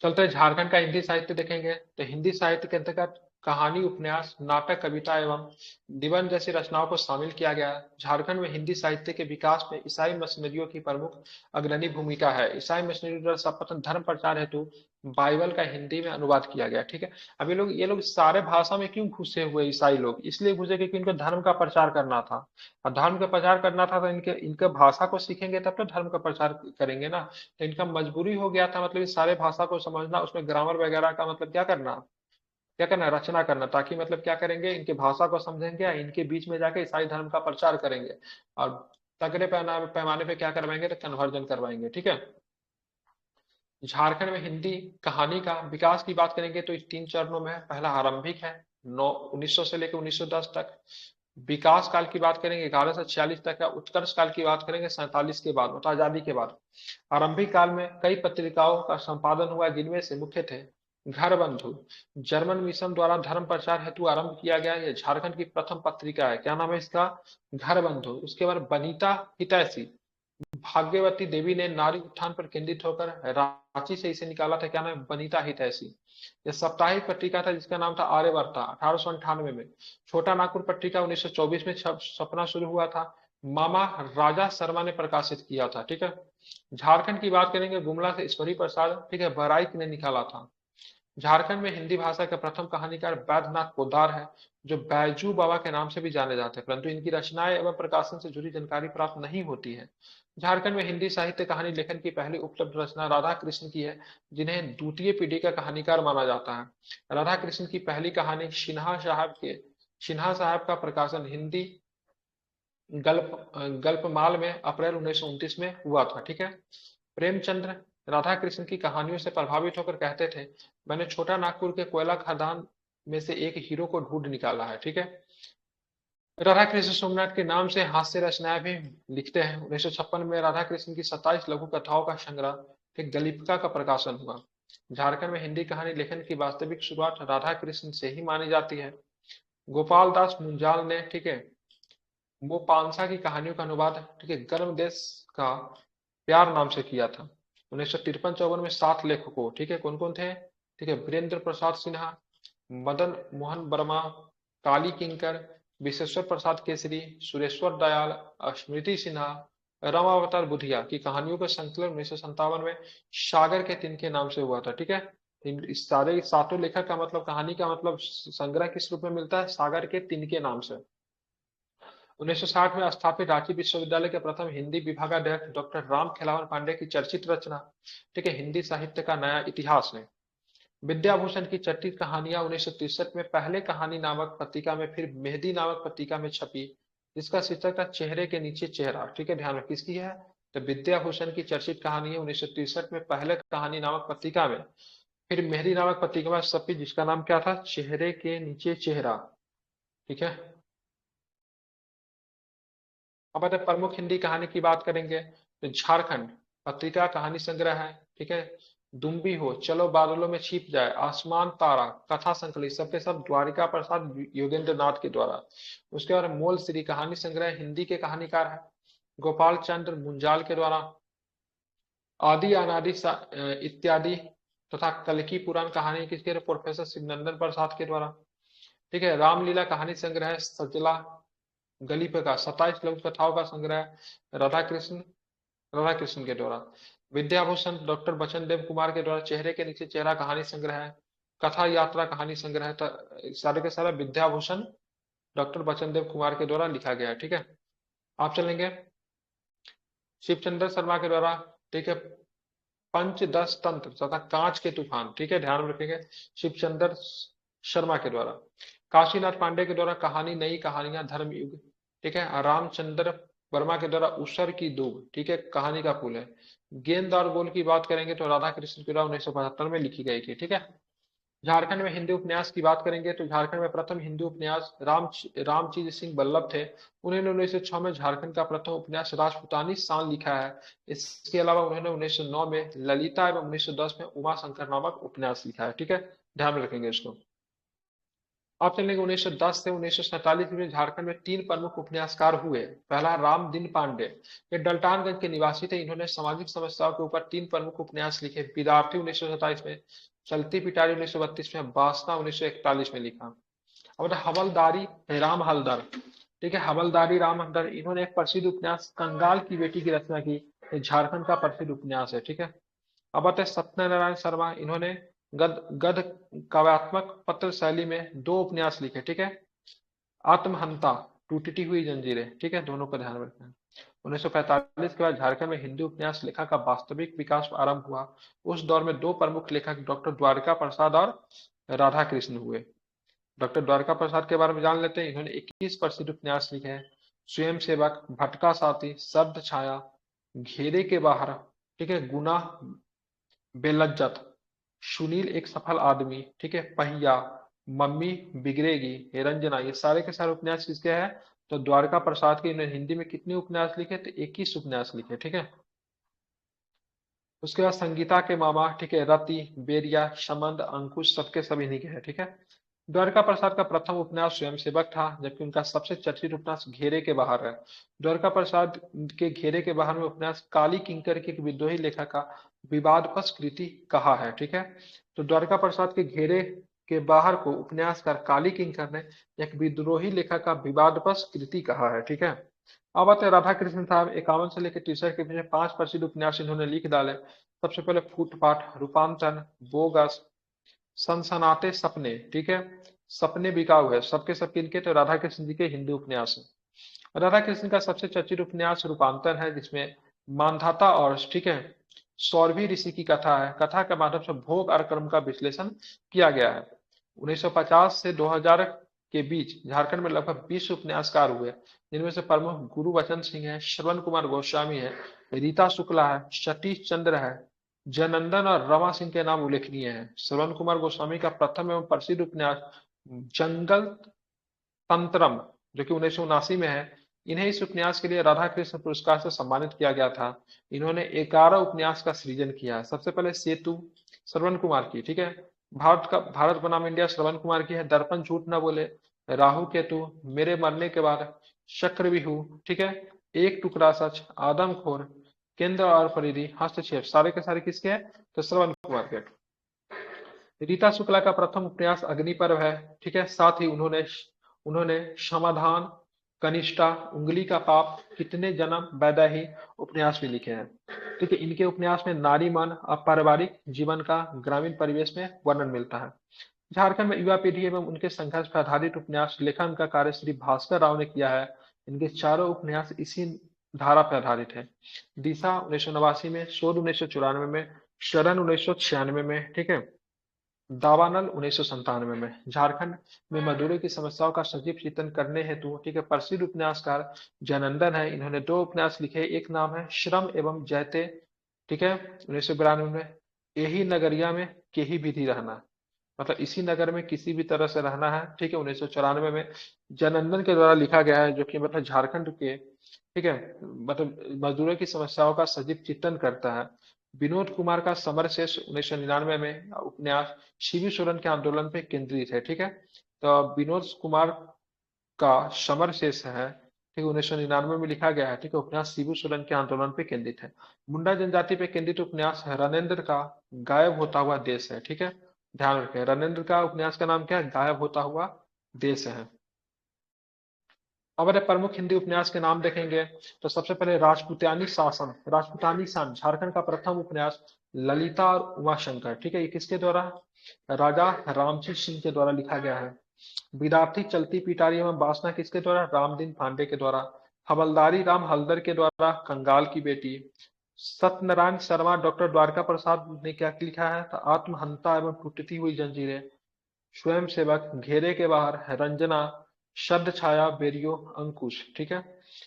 चलते हैं झारखंड का हिंदी साहित्य देखेंगे। तो हिंदी साहित्य के अंतर्गत कहानी, उपन्यास, नाटक, कविता एवं निबंध जैसी रचनाओं को शामिल किया गया है। झारखंड में हिंदी साहित्य के विकास में ईसाई मिशनरियों की प्रमुख अग्रणी भूमिका है। ईसाई मिशनरी द्वारा सर्वप्रथम धर्म प्रचार हेतु बाइबल का हिंदी में अनुवाद किया गया। ठीक है, अब ये लोग सारे भाषा में क्यों घुसे हुए ईसाई लोग? इसलिए घुसे क्योंकि इनको धर्म का प्रचार करना था। और धर्म का प्रचार करना था तो इनके इनके भाषा को सीखेंगे तब तो धर्म का प्रचार करेंगे ना। तो इनका मजबूरी हो गया था, मतलब इस सारे भाषा को समझना, उसमें ग्रामर वगैरह का मतलब क्या करना, रचना करना, ताकि मतलब क्या करेंगे, इनके भाषा को समझेंगे, इनके बीच में जाके ईसाई धर्म का प्रचार करेंगे और तगड़े पैमाने पे क्या करवाएंगे, तो कन्वर्जन करवाएंगे। ठीक है, झारखंड में हिंदी कहानी का विकास की बात करेंगे तो इस 3 चरणों में है। पहला आरंभिक है, 1900 से लेकर 1910 तक। विकास काल की बात करेंगे 1146 तक है। उत्कर्ष काल की बात करेंगे 47 के बाद, मतलब आजादी के बाद। आरंभिक काल में कई पत्रिकाओं का संपादन हुआ, जिनमें से मुख्य थे घर बंधु, जर्मन मिशन द्वारा धर्म प्रचार हेतु आरंभ किया गया। ये झारखंड की प्रथम पत्रिका है। क्या नाम है इसका? घर बंधु। उसके बाद बनीता हितैषी, भाग्यवती देवी ने नारी उत्थान पर केंद्रित होकर रांची से इसे निकाला था। क्या नाम है? बनीता हितैषी। यह साप्ताहिक पत्रिका था जिसका नाम था आर्यवर्ता, 1898 में। छोटा नागपुर पत्रिका 1924 में छपना शुरू हुआ था। मामा राजा शर्मा ने प्रकाशित किया था। ठीक है, झारखंड की बात करेंगे, गुमला से ईश्वरी प्रसाद, ठीक है, बराइक ने निकाला था। झारखंड में हिंदी भाषा के प्रथम कहानीकार बैद्यनाथ पोद्दार है, जो बैजू बाबा के नाम से भी जाने जाते हैं, परंतु इनकी रचनाएं एवं प्रकाशन से जुड़ी जानकारी प्राप्त नहीं होती है। झारखंड में हिंदी साहित्य कहानी लेखन की पहली उपलब्ध रचना राधा कृष्ण की है, जिन्हें द्वितीय पीढ़ी का कहानीकार माना जाता है। राधा कृष्ण की पहली कहानी सिन्हा साहब का प्रकाशन हिंदी गल्पमाल में अप्रैल 1929 में हुआ था। ठीक है, प्रेमचंद्र राधा कृष्ण की कहानियों से प्रभावित होकर कहते थे, मैंने छोटा नागपुर के कोयला खदान में से एक हीरो को ढूंढ निकाला है। ठीक है, राधा कृष्ण सोमनाथ के नाम से हास्य रचनाएं भी लिखते हैं। 1956 में राधा कृष्ण की 27 लघु कथाओं का संग्रह एक गलिपिका का प्रकाशन हुआ। झारखंड में हिंदी कहानी लेखन की वास्तविक शुरुआत राधा कृष्ण से ही मानी जाती है। गोपाल दास मुंजाल ने, ठीक है, वो पांसा की कहानियों का अनुवाद, ठीक है, गर्म देश का प्यार नाम से किया था। 1953-54 में 7 लेखकों, ठीक है, कौन कौन थे? ठीक है, वीरेंद्र प्रसाद सिन्हा, मदन मोहन वर्मा, काली किंकर, विश्वेश्वर प्रसाद केसरी, सुरेश्वर दयाल, स्मृति सिन्हा, रामावतार बुधिया की कहानियों का संकलन 1957 में सागर के तिनके नाम से हुआ था। ठीक है, इस सारे 7 लेखक का मतलब, कहानी का मतलब संग्रह किस रूप में मिलता है? सागर के तिनके नाम से। 1960 में स्थापित रांची विश्वविद्यालय के प्रथम हिंदी विभागाध्यक्ष डॉक्टर राम खेलावन पांडे की चर्चित रचना, ठीक है, हिंदी साहित्य का नया इतिहास है। विद्याभूषण की चर्चित कहानियां 1963 में पहले कहानी नामक पत्रिका में, फिर मेहदी नामक पत्रिका में छपी, जिसका शीर्षक था चेहरे के नीचे चेहरा। ठीक है, ध्यान रखें किसकी है? तो विद्याभूषण की चर्चित कहानी है 1963 में पहले कहानी नामक पत्रिका में, फिर मेहदी नामक पत्रिका में छपी, जिसका नाम क्या था? चेहरे के नीचे चेहरा। ठीक है, अब आते हैं प्रमुख हिंदी कहानी की बात करेंगे तो झारखंड पत्रिका कहानी संग्रह है। ठीक है, दुम्बी हो, चलो बादलों में छिप जाए, आसमान तारा, कथा संकलित, सबके सब द्वारिका प्रसाद योगेंद्र नाथ के द्वारा। उसके बाद मोल श्री कहानी संग्रह हिंदी के कहानीकार है गोपाल चंद्र मुंजाल के द्वारा। आदि अनादि इत्यादि तथा कल्कि पुराण कहानी किसके? प्रोफेसर शिवनंदन प्रसाद के द्वारा। ठीक है, रामलीला कहानी संग्रह सजला गलीप का 27 लघु कथाओं का संग्रह राधा कृष्ण के द्वारा। विद्याभूषण डॉक्टर बचन देव कुमार के द्वारा चेहरे के नीचे चेहरा कहानी संग्रह है। कथा यात्रा कहानी संग्रह सारे के सारे विद्याभूषण डॉक्टर बचन देव कुमार के द्वारा लिखा गया है। ठीक है, आप चलेंगे शिवचंद्र शर्मा के द्वारा, ठीक है, पंचदश तंत्र तथा कांच के तूफान, ठीक है, ध्यान रखेंगे, शिवचंद्र शर्मा के द्वारा। काशीनाथ पांडे के द्वारा कहानी नई कहानियां धर्मयुग, ठीक है, रामचंद्र वर्मा के द्वारा उसर की दूब, ठीक है, कहानी का पुल है। गेंद और गोल की बात करेंगे तो राधा कृष्ण के द्वारा 1975 में लिखी गई थी। ठीक है, झारखंड में हिंदी उपन्यास की बात करेंगे तो झारखंड में प्रथम हिंदी उपन्यास रामचीज सिंह बल्लभ थे। उन्होंने 1906 में झारखंड का प्रथम उपन्यास राजपूतानी शान लिखा है। इसके अलावा उन्होंने 1909 में ललिता एवं 1910 में उमा शंकर नामक उपन्यास लिखा है। ठीक है, ध्यान में रखेंगे इसको। अब चलेंगे 1910 से 1947 में झारखंड में 3 प्रमुख उपन्यासकार हुए। पहला राम दिन पांडे, ये डल्टानगंज के निवासी थे। इन्होंने सामाजिक समस्याओं के ऊपर 3 प्रमुख उपन्यास लिखे। विद्यार्थी 1927 में, चलती पिटारी 1932 में, बासना 1941 में लिखा। और हवलदारी राम हलदर, ठीक है, हवलदारी राम हलदर, इन्होंने एक प्रसिद्ध उपन्यास कंगाल की बेटी की रचना की। ये झारखंड का प्रसिद्ध उपन्यास है, ठीक है। अब आते हैं सत्यनारायण शर्मा, इन्होंने गद गद काव्यात्मक पत्र शैली में दो उपन्यास लिखे, ठीक है। आत्महंता, टूटती हुई जंजीरें, ठीक है, दोनों का ध्यान रखना है। 1945 के बाद झारखंड में हिंदी उपन्यास लेखा का वास्तविक विकास आरंभ हुआ। उस दौर में दो प्रमुख लेखक डॉक्टर द्वारका प्रसाद और राधा कृष्ण हुए। डॉक्टर द्वारका प्रसाद के बारे में जान लेते हैं। इन्होंने 21 प्रसिद्ध उपन्यास लिखे हैं। स्वयं सेवक, भटका साथी, शब्द छाया, घेरे के बाहर, ठीक है, गुनाह, बेलज्जत, सुनील एक सफल आदमी, ठीक है, पहिया, मम्मी बिगड़ेगी, रंजना, ये सारे के सारे उपन्यास किसके हैं? तो द्वारका प्रसाद के। इन्होंने हिंदी में कितने उपन्यास लिखे? तो 21 उपन्यास लिखे, ठीक है। उसके बाद संगीता के मामा, ठीक है, रति, बेरिया, समंद, अंकुश, सबके सब इन्हीं के हैं, ठीक है। द्वारका प्रसाद का प्रथम उपन्यास स्वयं सेवक था, जबकि उनका सबसे चर्चित उपन्यास घेरे के बाहर है। द्वारका प्रसाद के घेरे के बाहर में उपन्यास काली किंकर की एक विद्रोही लेखक का विवादपस कृति कहा है, ठीक है। तो द्वारका प्रसाद के घेरे के बाहर को उपन्यासकार काली किंकर ने एक विद्रोही लेखक का विवादपस कृति कहा है, ठीक है। अब आते हैं राधा कृष्ण साहब, 51 से लेकर 63 के बीच में 5 प्रसिद्ध उपन्यास इन्होंने लिख डाले। सबसे पहले फूटपाट, रूपांतरण, बोगस, सनसनाटे सपने, ठीक है, सपने बिकाऊ है, सबके सब किनके? तो राधा कृष्ण जी के हिंदी उपन्यास है। राधा कृष्ण का सबसे चर्चित उपन्यास रूपांतर है, जिसमें मानधाता और, ठीक है, सौरभी ऋषि की कथा है। कथा के माध्यम से भोग और कर्म का विश्लेषण किया गया है। 1950 से 2000 के बीच झारखंड में लगभग 20 उपन्यासकार हुए, जिनमें से प्रमुख गुरुवचन सिंह है, श्रवण कुमार गोस्वामी है, रीता शुक्ला है, सतीश चंद्र है, जयनंदन और रमा सिंह के नाम उल्लेखनीय है। श्रवण कुमार गोस्वामी का प्रथम एवं प्रसिद्ध उपन्यास जंगल तंत्रम, जो कि 1979 में है। इन्हें इस उपन्यास के लिए राधा कृष्ण पुरस्कार से सम्मानित किया गया था। इन्होंने 11 उपन्यास का सृजन किया है। सबसे पहले सेतु, श्रवण कुमार की, ठीक है। भारत बनाम इंडिया, श्रवण कुमार की है। दर्पण झूठ न बोले, राहु केतु, मेरे मरने के बाद, चक्रव्यूह, ठीक है, एक टुकड़ा सच, आदमखोर, केंद्र और परिधि, हस्तक्षेप, सारे के सारे किसके हैं? तो श्रवण कुमार के। रीता शुक्ला का प्रथम उपन्यास अग्निपर्व है, ठीक है। साथ ही उन्होंने उन्होंने समाधान, कनिष्ठा, उंगली का पाप, कितने जन्म, वैदेही उपन्यास भी लिखे हैं, ठीक है। इनके उपन्यास में नारी मन और पारिवारिक जीवन का ग्रामीण परिवेश में वर्णन मिलता है। झारखंड में युवा पीढ़ी एवं उनके संघर्ष पर आधारित उपन्यास लेखन का कार्य श्री भास्कर राव ने किया है। इनके चारों उपन्यास इसी धारा पर आधारित है। दिशा 1989 में, शोध 1994 में, शरण 1996 में, ठीक है, दावानल 1997 में। झारखंड में मजदूरों की समस्याओं का सजीव चिंतन करने हेतु, ठीक है, प्रसिद्ध उपन्यासकार जयनंदन है। इन्होंने दो उपन्यास लिखे, एक नाम है श्रम एवं जयते, ठीक है, 1992 में। यही नगरिया में केही विधि रहना, मतलब इसी नगर में किसी भी तरह से रहना है, ठीक है, 1994 में जयनंदन के द्वारा लिखा गया है, जो कि मतलब झारखंड के, ठीक है, मतलब मजदूरों की समस्याओं का सजीव चिंतन करता है। विनोद कुमार का समर शेष 1999 में उपन्यास शिबू सोरेन के आंदोलन पे केंद्रित है, ठीक है। तो विनोद कुमार का समर शेष है, ठीक है, 1999 में लिखा गया है, ठीक है, उपन्यास शिबू सोरेन के आंदोलन पे केंद्रित है। मुंडा जनजाति पे केंद्रित उपन्यास है रणेंद्र का गायब होता हुआ देश है, ठीक है, ध्यान रखें। रणेंद्र का उपन्यास का नाम क्या है? गायब होता हुआ देश है। अब अगर प्रमुख हिंदी उपन्यास के नाम देखेंगे, तो सबसे पहले राजपूतानी शासन, राजपूतानी शासन झारखंड का प्रथम उपन्यास ललिता और उमाशंकर, ठीक है, ये किसके द्वारा? राजा रामजीत सिंह के द्वारा लिखा गया है। विद्यार्थी चलती पिटारी एवं वासना किसके द्वारा? रामदीन पांडे के द्वारा। हवलदारी राम हलदर के द्वारा कंगाल की बेटी। सत्यनारायण शर्मा डॉक्टर द्वारका प्रसाद ने क्या लिखा है? तो आत्महंता एवं टूटती हुई जंजीरें। स्वयं सेवक, घेरे के बाहर, रंजना, शब्द छाया, बेरियो, अंकुश, ठीक है।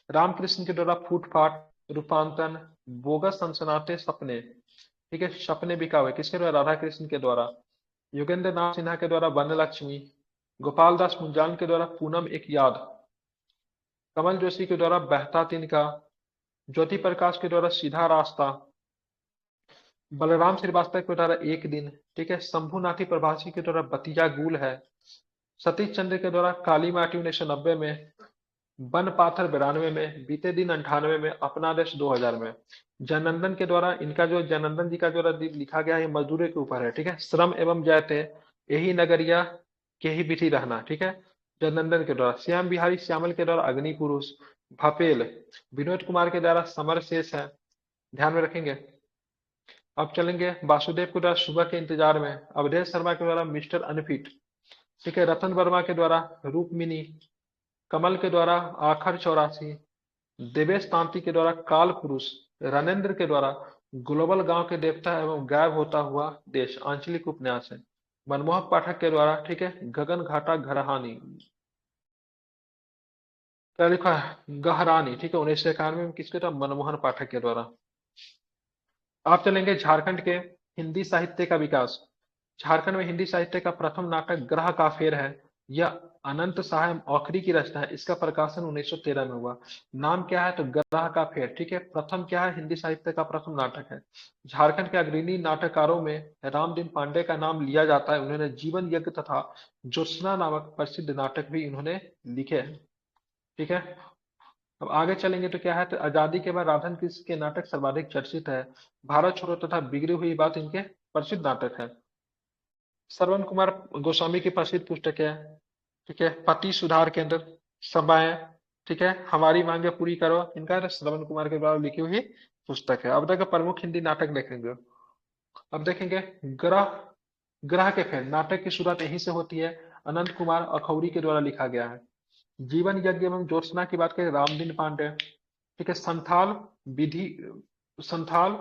रामकृष्ण के द्वारा फूटफाट, रूपांतरण, बोगस सनसनाटे सपने, ठीक है, सपने बिका हुए, किसके द्वारा? राधा कृष्ण के द्वारा। योगेंद्र नाथ सिन्हा के द्वारा वनलक्ष्मी। गोपाल दास मुंजाल के द्वारा पूनम एक याद। कमल जोशी के द्वारा बहता तिनका। ज्योति प्रकाश के द्वारा सीधा रास्ता। बलराम श्रीवास्तव के द्वारा एक दिन, ठीक है। शंभुनाथी प्रभासी के द्वारा बतिया गुल है। सतीश चंद्र के द्वारा काली माटी 1990 में। बन पाथर 92 में। बीते दिन 98 में। अपना देश 2000 में। जयनंदन के द्वारा, इनका जो जयनंदन जी का जो लिखा गया है ये मजदूरी के ऊपर है, ठीक है। श्रम एवं जयते, यही नगरिया के ही विधि रहना, ठीक है। जयनंदन के द्वारा। श्याम बिहारी श्यामल के द्वारा अग्नि पुरुष। भपेल, विनोद कुमार के द्वारा समर शेष है, ध्यान में रखेंगे। अब चलेंगे वासुदेव के द्वारा सुबह के इंतजार में। अवधेश शर्मा के द्वारा मिस्टर अनफिट, ठीक है। रतन वर्मा के द्वारा रूपमिनी। कमल के द्वारा आखर 84। देवेश तांती के द्वारा काल पुरुष। रणेंद्र के द्वारा ग्लोबल गांव के देवता एवं गायब होता हुआ देश, आंचलिक उपन्यास है। मनमोहक पाठक के द्वारा, ठीक है, गगन घाटा घरहानी। क्या लिखा है? गहरानी, ठीक है, 1991 में किसके द्वारा? मनमोहन पाठक के द्वारा। आप चलेंगे झारखंड के हिंदी साहित्य का विकास। झारखंड में हिंदी साहित्य का प्रथम नाटक ग्रह का फेर है। यह अनंत साय औखरी की रचना है। इसका प्रकाशन 1913 में हुआ। नाम क्या है? तो ग्रह का फेर, ठीक है। प्रथम क्या है? हिंदी साहित्य का प्रथम नाटक है। झारखंड के अग्रणी नाटककारों में रामदीन पांडे का नाम लिया जाता है। उन्होंने जीवन यज्ञ तथा ज्योत्सना नामक प्रसिद्ध नाटक भी इन्होंने लिखे हैं, ठीक है। अब आगे चलेंगे तो क्या है? तो आजादी के बाद राधन कृष्ण के नाटक सर्वाधिक चर्चित है। भारत छोड़ो तथा बिगड़ी हुई बात इनके प्रसिद्ध नाटक है। श्रवण कुमार गोस्वामी की प्रसिद्ध पुस्तक है, ठीक है। पति सुधार केंद्र, समय, ठीक है। हमारी मांगे पूरी करो, इनका श्रवण कुमार के द्वारा लिखी हुई पुस्तक है। अब तक प्रमुख हिंदी नाटक देखेंगे। अब देखेंगे ग्रह। ग्रह के फेर नाटक की शुरुआत यहीं से होती है। अनंत कुमार अखौरी के द्वारा लिखा गया है। जीवन यज्ञ एवं ज्योत्सना की बात करें, रामदीन पांडे, ठीक है। संथाल विधि, संथाल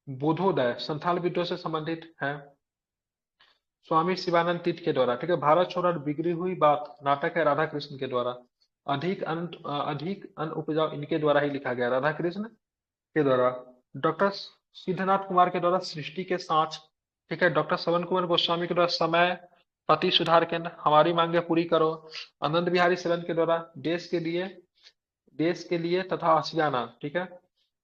बोधोदय, संथाल विद्रोह से संबंधित है। स्वामी शिवानंद तीर्थ के द्वारा, ठीक है। भारत छोड़ो और बिगड़ी हुई बात नाटक है राधा कृष्ण के द्वारा। अधिक अन्न उपजाऊ इनके द्वारा ही लिखा गया, राधा कृष्ण के द्वारा। डॉक्टर सिद्धनाथ कुमार के द्वारा सृष्टि के साँच, ठीक है। डॉक्टर श्रवण कुमार गोस्वामी के द्वारा समय, पति सुधार केंद्र, हमारी मांगे पूरी करो। आनंद बिहारी शरण के द्वारा देश के लिए तथा आशियाना, ठीक है।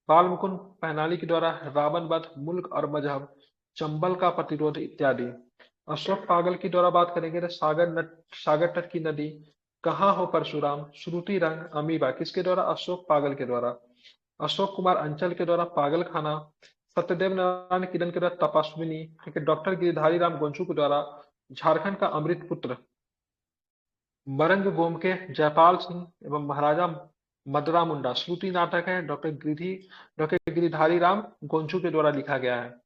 बाल मुकुंद पहनाली के द्वारा रावण वध, मुल्क और मजहब, चंबल का प्रतिरोध इत्यादि। अशोक पागल की द्वारा बात करेंगे तो सागर तट की नदी, कहाँ हो परशुराम, श्रुति रंग, अमीबा, किसके द्वारा? अशोक पागल के द्वारा। अशोक कुमार अंचल के द्वारा पागल खाना। सत्यदेव नारायण किरण के द्वारा तपस्विनी, ठीक है। डॉक्टर गिरिधारी राम गोंचू के द्वारा झारखंड का अमृत पुत्र। मरंग गोमके जयपाल सिंह एवं महाराजा मदरा मुंडा, श्रुति नाटक है। डॉक्टर गिरिधारी राम गोंचू के द्वारा लिखा गया है।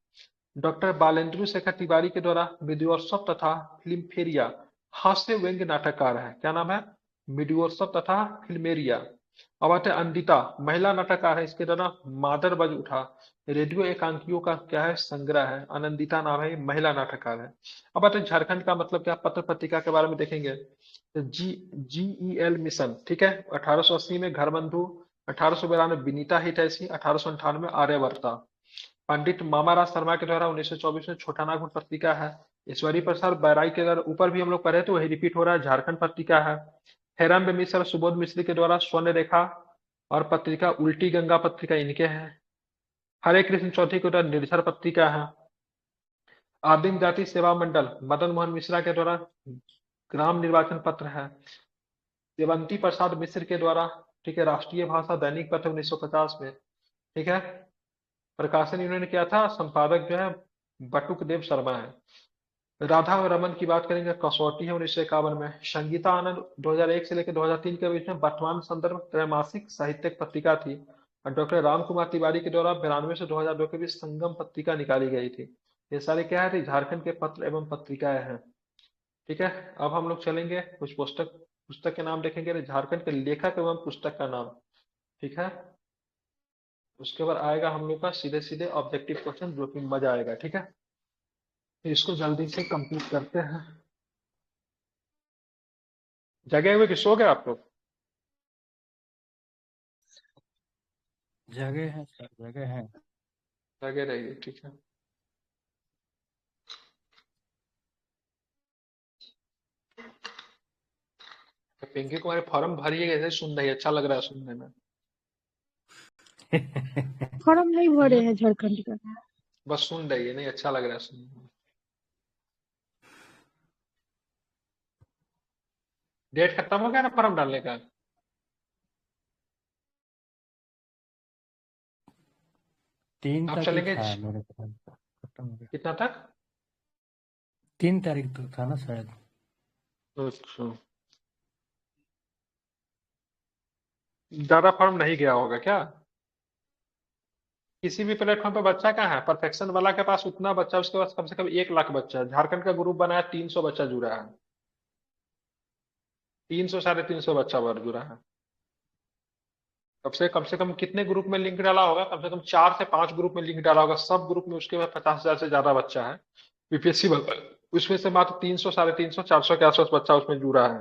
डॉक्टर बालेंद्र शेखर तिवारी के द्वारा विद्योत्सव तथा फिल्मफेरिया, हास्य व्यंग्य नाटककार है। क्या नाम है? विद्योत्सव तथा फिल्मेरिया। अब आते हैं अंदिता, महिला नाटककार है। इसके द्वारा मादर बज उठा, रेडियो एकांकियों का क्या है? संग्रह है। आनंदिता नाम है, ये महिला नाटककार है। अब आते हैं झारखंड का मतलब क्या, पत्र पत्रिका के बारे में देखेंगे। तो GEL मिशन, ठीक है। 1880 में घर बंधु, 1892 विनीता हितैषी, 1898 आर्यवर्ता। पंडित मामाराज शर्मा के द्वारा 1924 में छोटा नागपुर पत्रिका है। ईश्वरी प्रसाद बैरागी के द्वारा, ऊपर भी हम लोग पढ़े तो वही रिपीट हो रहा है, झारखंड पत्रिका है। हेरम्ब मिश्र सुबोध मिश्र के द्वारा स्वर्ण रेखा और पत्रिका, उल्टी गंगा पत्रिका इनके हैं। हरे कृष्ण चौधरी के द्वारा निर्झर पत्रिका है। आदिम जाति सेवा मंडल मदन मोहन मिश्रा के द्वारा ग्राम निर्वाचन पत्र है। देवंती प्रसाद मिश्र के द्वारा, ठीक है, राष्ट्रीय भाषा दैनिक पत्र 1950 में, ठीक है। प्रकाशन इन्होंने किया था, संपादक जो है बटुक देव शर्मा है। राधा और रमन की बात करेंगे, कसौटी है 1951 में। संगीता आनंद 2001 से लेकर 2003 के बीच में वर्तमान संदर्भ त्रैमासिक साहित्यिक पत्रिका थी। और डॉक्टर राम कुमार तिवारी के द्वारा 92 से 2002 के बीच संगम पत्रिका निकाली गई थी। ये सारे क्या है? झारखंड के पत्र एवं पत्रिकाएं हैं, ठीक है। अब हम लोग चलेंगे कुछ पुस्तक पुस्तक के नाम देखेंगे, झारखंड के लेखक एवं पुस्तक का नाम, ठीक है। उसके बाद आएगा हम लोग का सीधे सीधे ऑब्जेक्टिव क्वेश्चन, जो कि मजा आएगा, ठीक है। तो इसको जल्दी से कंप्लीट करते हैं। जगे हुए कि सो गए आप लोग? जगह है सर, जगह है। जगे रहिए, ठीक है। तो पिंकी कुमारी फॉर्म भरिए, कैसे सुन रही है? अच्छा लग रहा है सुनने में। फॉर्म नहीं भरे हम्म, हैं झारखंड का। बस सुन रही है, नहीं अच्छा लग रहा है सुनने में। डेट खत्म हो गया ना फॉर्म डालने का? 3 आप तक ही चलेंगे था मेरे ख्याल से, खत्म हो गया। कितना तक? 3 तारीख तक था ना शायद। अच्छा, ज्यादा फॉर्म नहीं गया होगा क्या? किसी भी प्लेटफॉर्म पे बच्चा कहाँ है? परफेक्शन वाला के पास उतना बच्चा, उसके पास कम से कम 1 लाख बच्चा है। झारखंड का ग्रुप बनाया, 300 बच्चा जुड़ा है। 300 350 बच्चा वर्ग जुड़ा है। कम से कम कितने ग्रुप में लिंक डाला होगा? कम से कम 4 से 5 ग्रुप में लिंक डाला होगा। सब ग्रुप में उसके बाद 50,000 से ज्यादा बच्चा है बीपीएससी वाला। उसमें से मात्र 300 350 400 के आसपास बच्चा उसमें जुड़ा है।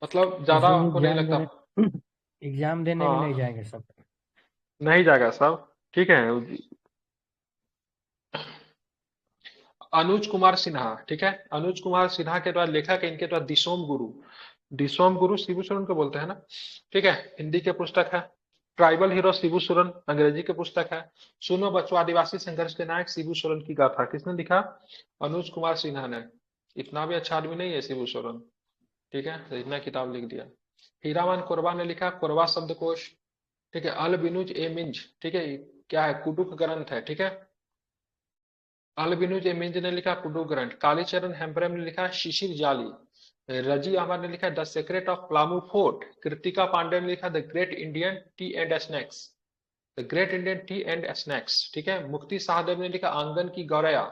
मतलब ज्यादा इसमें हमको नहीं एग्जाम लगता। देने एग्जाम देने भी नहीं हाँ, जाएंगे सब। नहीं जाएगा सब। ठीक है। अनुज कुमार सिन्हा, ठीक है। अनुज कुमार सिन्हा के द्वारा लेखक है, इनके द्वारा दिसोम गुरु। दिसोम गुरु शिबू सोरेन को बोलते हैं ना। ठीक है, हिंदी के पुस्तक है। ट्राइबल हीरो शिबू सोरेन, अंग्रेजी के पुस्तक है। सुनो बच्चों, आदिवासी संघर्ष के नायक शिबू सोरेन की गाथा किसने लिखा? अनुज कुमार सिन्हा ने। इतना भी अच्छा आदमी नहीं है शिबू सोरेन। ठीक है, तो इतना किताब लिख दिया। हीरामान कोरबा ने लिखा कोरबा शब्दकोश। ठीक है। अल बिनुज ए मिंज, ठीक है, क्या है? कुडुक ग्रंथ है। ठीक है। अलबिनुज एमिंज ने लिखा कुडू ग्रंथ। कालीचरण हेम्ब्रम ने लिखा शिशिर जाली। रजी अहमद ने लिखा the secret of Palamu fort. Kritika Pandey ने लिखा the great Indian tea and snacks. The great Indian tea and snacks. ठीक है। मुक्ति सहदेव ने लिखा आंगन की गौरैया।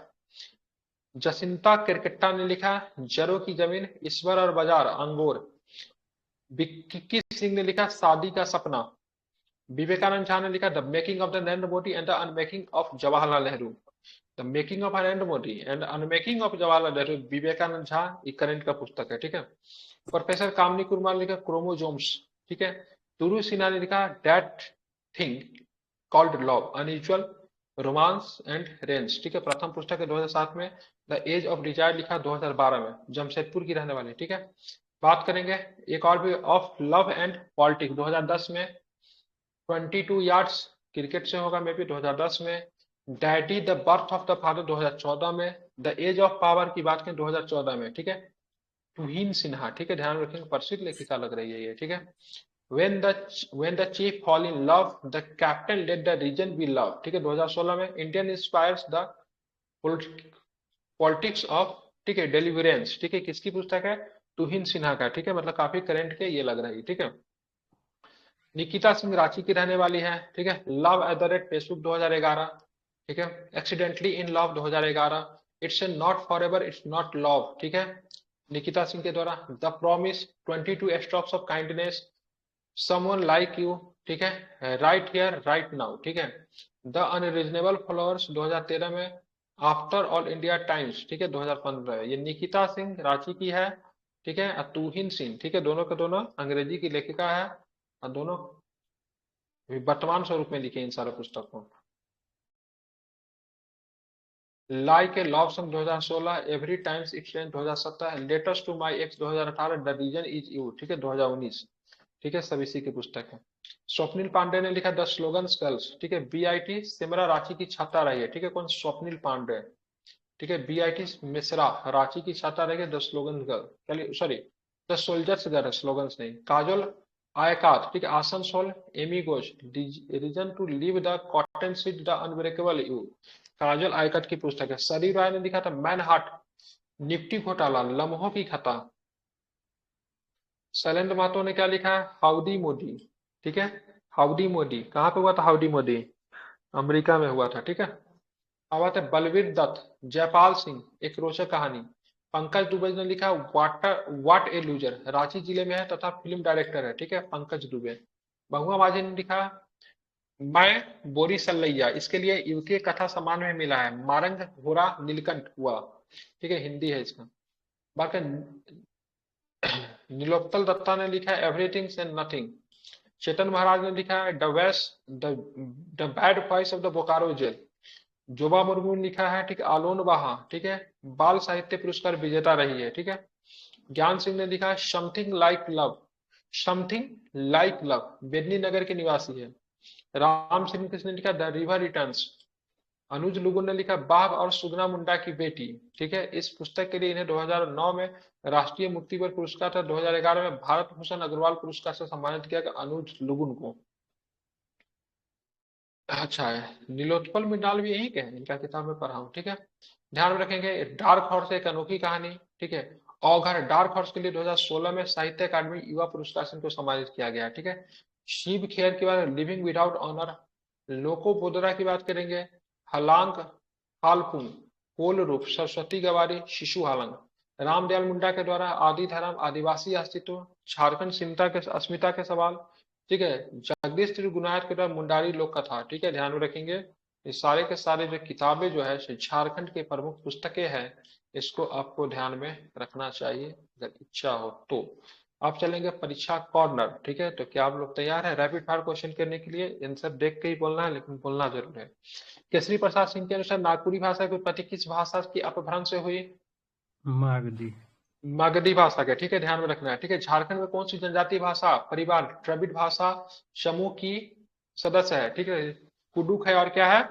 जसिंता किरकिट्टा ने लिखा जरों की जमीन, ईश्वर और बाजार, अंगोर। विक्की सिंह ने लिखा शादी का सपना। विवेकानंद झा ने लिखा the making of the Narendra Modi and the unmaking of Jawaharlal Nehru. The making of Narendra Modi and unmaking of Jawaharlal Nehru, Vivekananda Jha, ये करंट का पुस्तक है। ठीक है। प्रोफेसर कामनी कुमार ने लिखा क्रोमोजोम्स। ठीक है। तुरु सिन्हा ने लिखा that thing called love, unusual romance and range. ठीक है। प्रथम पुस्तक है 2007 में। द एज ऑफ डिजायर लिखा 2012 में, जमशेदपुर की रहने वाली। ठीक है। बात करेंगे एक और भी, ऑफ लव एंड पॉलिटिक्स 2010 में। 22 यार्ड्स क्रिकेट से होगा मे बी 2010 में। Daddy the birth of the father 2014 में। द एज ऑफ पावर की बात करें 2014 में। ठीक है। तुहिन सिन्हा, ठीक है, ध्यान रखेंगे, प्रसिद्ध लेखिका लग रही है ये। ठीक है। when the chief fall in love the captain let the region be loved, ठीक है, 2016 में। Indian inspires the politics of, ठीक है, डेलिवरेंस, ठीक है, किसकी पुस्तक है? तुहिन सिन्हा का। ठीक है, मतलब काफी करंट के ये लग रही है। ठीक है। निकिता सिंह रांची की रहने वाली है। ठीक है। Love at the rate Facebook 2011। ठीक है। Accidentally in love 2011। It's not for ever, it's not love. ठीक है, निकिता सिंह के द्वारा। The promise, 22 strokes of kindness, someone like you. ठीक है, राइट हियर राइट नाउ। ठीक है। द अनरीजनेबल फ्लावर्स 2013 में। आफ्टर ऑल इंडिया टाइम्स, ठीक है, 2015। ये निकिता सिंह रांची की है। ठीक है। और तुहिन सिंह, ठीक है, दोनों के दोनों अंग्रेजी की लेखिका है। और दोनों वर्तमान स्वरूप में लिखे इन सारे पुस्तकों। Like a love song 2016, every times exchange 2017, letters to my ex 2018, the reason is you, ठीक है, 2019। ठीक है, सब इसी की पुस्तक है। स्वप्निल पांडे ने लिखा द स्लोगन्स गर्ल्स। ठीक है। बीआईटी सिमरा रांची की छात्रा रही है। ठीक है, कौन? स्वप्निल पांडे। ठीक है। बीआईटी मिश्रा रांची की छात्रा रही है। The slogan girl, sorry, the soldiers girl, slogans नहीं। काजल आयकात, ठीक है, Asansol, Ami Ghosh, reason to leave the cotton seed the unbreakable you, Kajal Aikat की पुस्तक है। सरी राय ने लिखा था मैन हार्ट, निफ्टी घोटाला, लम्हों की खता। शैलेंद्र महतो ने क्या लिखा है? हाउडी मोदी। ठीक है। हाउडी मोदी कहाँ पे हुआ था? हाउडी मोदी अमेरिका में हुआ था। ठीक है। अब आते हैं बलवीर दत्त, जयपाल सिंह, एक रोचक कहानी। पंकज दुबे ने लिखा वाटर वाट ए लूजर, रांची जिले में है तथा फिल्म डायरेक्टर है। ठीक है, पंकज दुबे। बहुआ माझी ने लिखा मैं बोरी सल्लैया, इसके लिए यूके कथा सम्मान में मिला है। मारंग घोड़ा नीलकंठ हुआ। ठीक है, हिंदी है इसका। बाकी नीलोत्पल दत्ता ने लिखा है everything and nothing. Chetan Maharaj ने लिखा है the west the bad voice of the Bokaro jail. Joba Murmu ने लिखा है, ठीक है, आलोन बाहा, ठीक है, बाल साहित्य पुरस्कार विजेता रही है। ठीक है। ज्ञान सिंह ने लिखा है something like love. Something like love Bedni Nagar के निवासी है। राम सिंह कृष्ण ने लिखा the river returns. Anuj Lugun ने लिखा बाघ और सुगना मुंडा की बेटी। ठीक है, इस पुस्तक के लिए इन्हें 2009 में राष्ट्रीय मुक्ति पर पुरस्कार था। 2011 में भारत भूषण अग्रवाल पुरस्कार से सम्मानित किया गया अनुज लुगुन को। अच्छा है, नीलोत्पल मृणाल भी यही के हैं, इनका किताब में पढ़ा हूँ, ठीक है। ध्यान में रखेंगे डार्क हॉर्स एक अनोखी कहानी, ठीक है। औघर डार्क हॉर्स के लिए 2016 में साहित्य अकादमी युवा पुरस्कार से इनको सम्मानित किया गया, ठीक है। शिव खेर के बाद लिविंग विदाउट ऑनर, लोको बोदरा की बात करेंगे, हलांग हालपुंग, कोल रूप, सरस्वती गवारी, शिशु हालंग। रामदयाल मुंडा के द्वारा आदि धर्म आदिवासी अस्तित्व, झारखंड अस्मिता के सवाल, ठीक है। जगदीश त्रिगुनाथ के द्वारा मुंडारी लोक कथा, ठीक है, ध्यान में रखेंगे। ये सारे के सारे जो किताबें जो है झारखंड के प्रमुख पुस्तकें हैं, इसको आपको ध्यान में रखना चाहिए अगर इच्छा हो तो। आप चलेंगे परीक्षा कॉर्नर, ठीक है। तो क्या आप लोग तैयार है रैपिड फायर क्वेश्चन करने के लिए? आंसर देख के ही बोलना है, लेकिन बोलना जरूर है। केसरी प्रसाद सिंह के अनुसार नागपुरी भाषा की उत्पत्ति किस भाषा की अपभ्रंश से हुई? मागधी। मगधी भाषा के, ठीक है, ध्यान में रखना है, ठीक है। झारखंड में कौन सी जनजातीय भाषा परिवार द्रविड़ भाषा समूह की सदस्य है? ठीक है, कुडुक है और क्या है?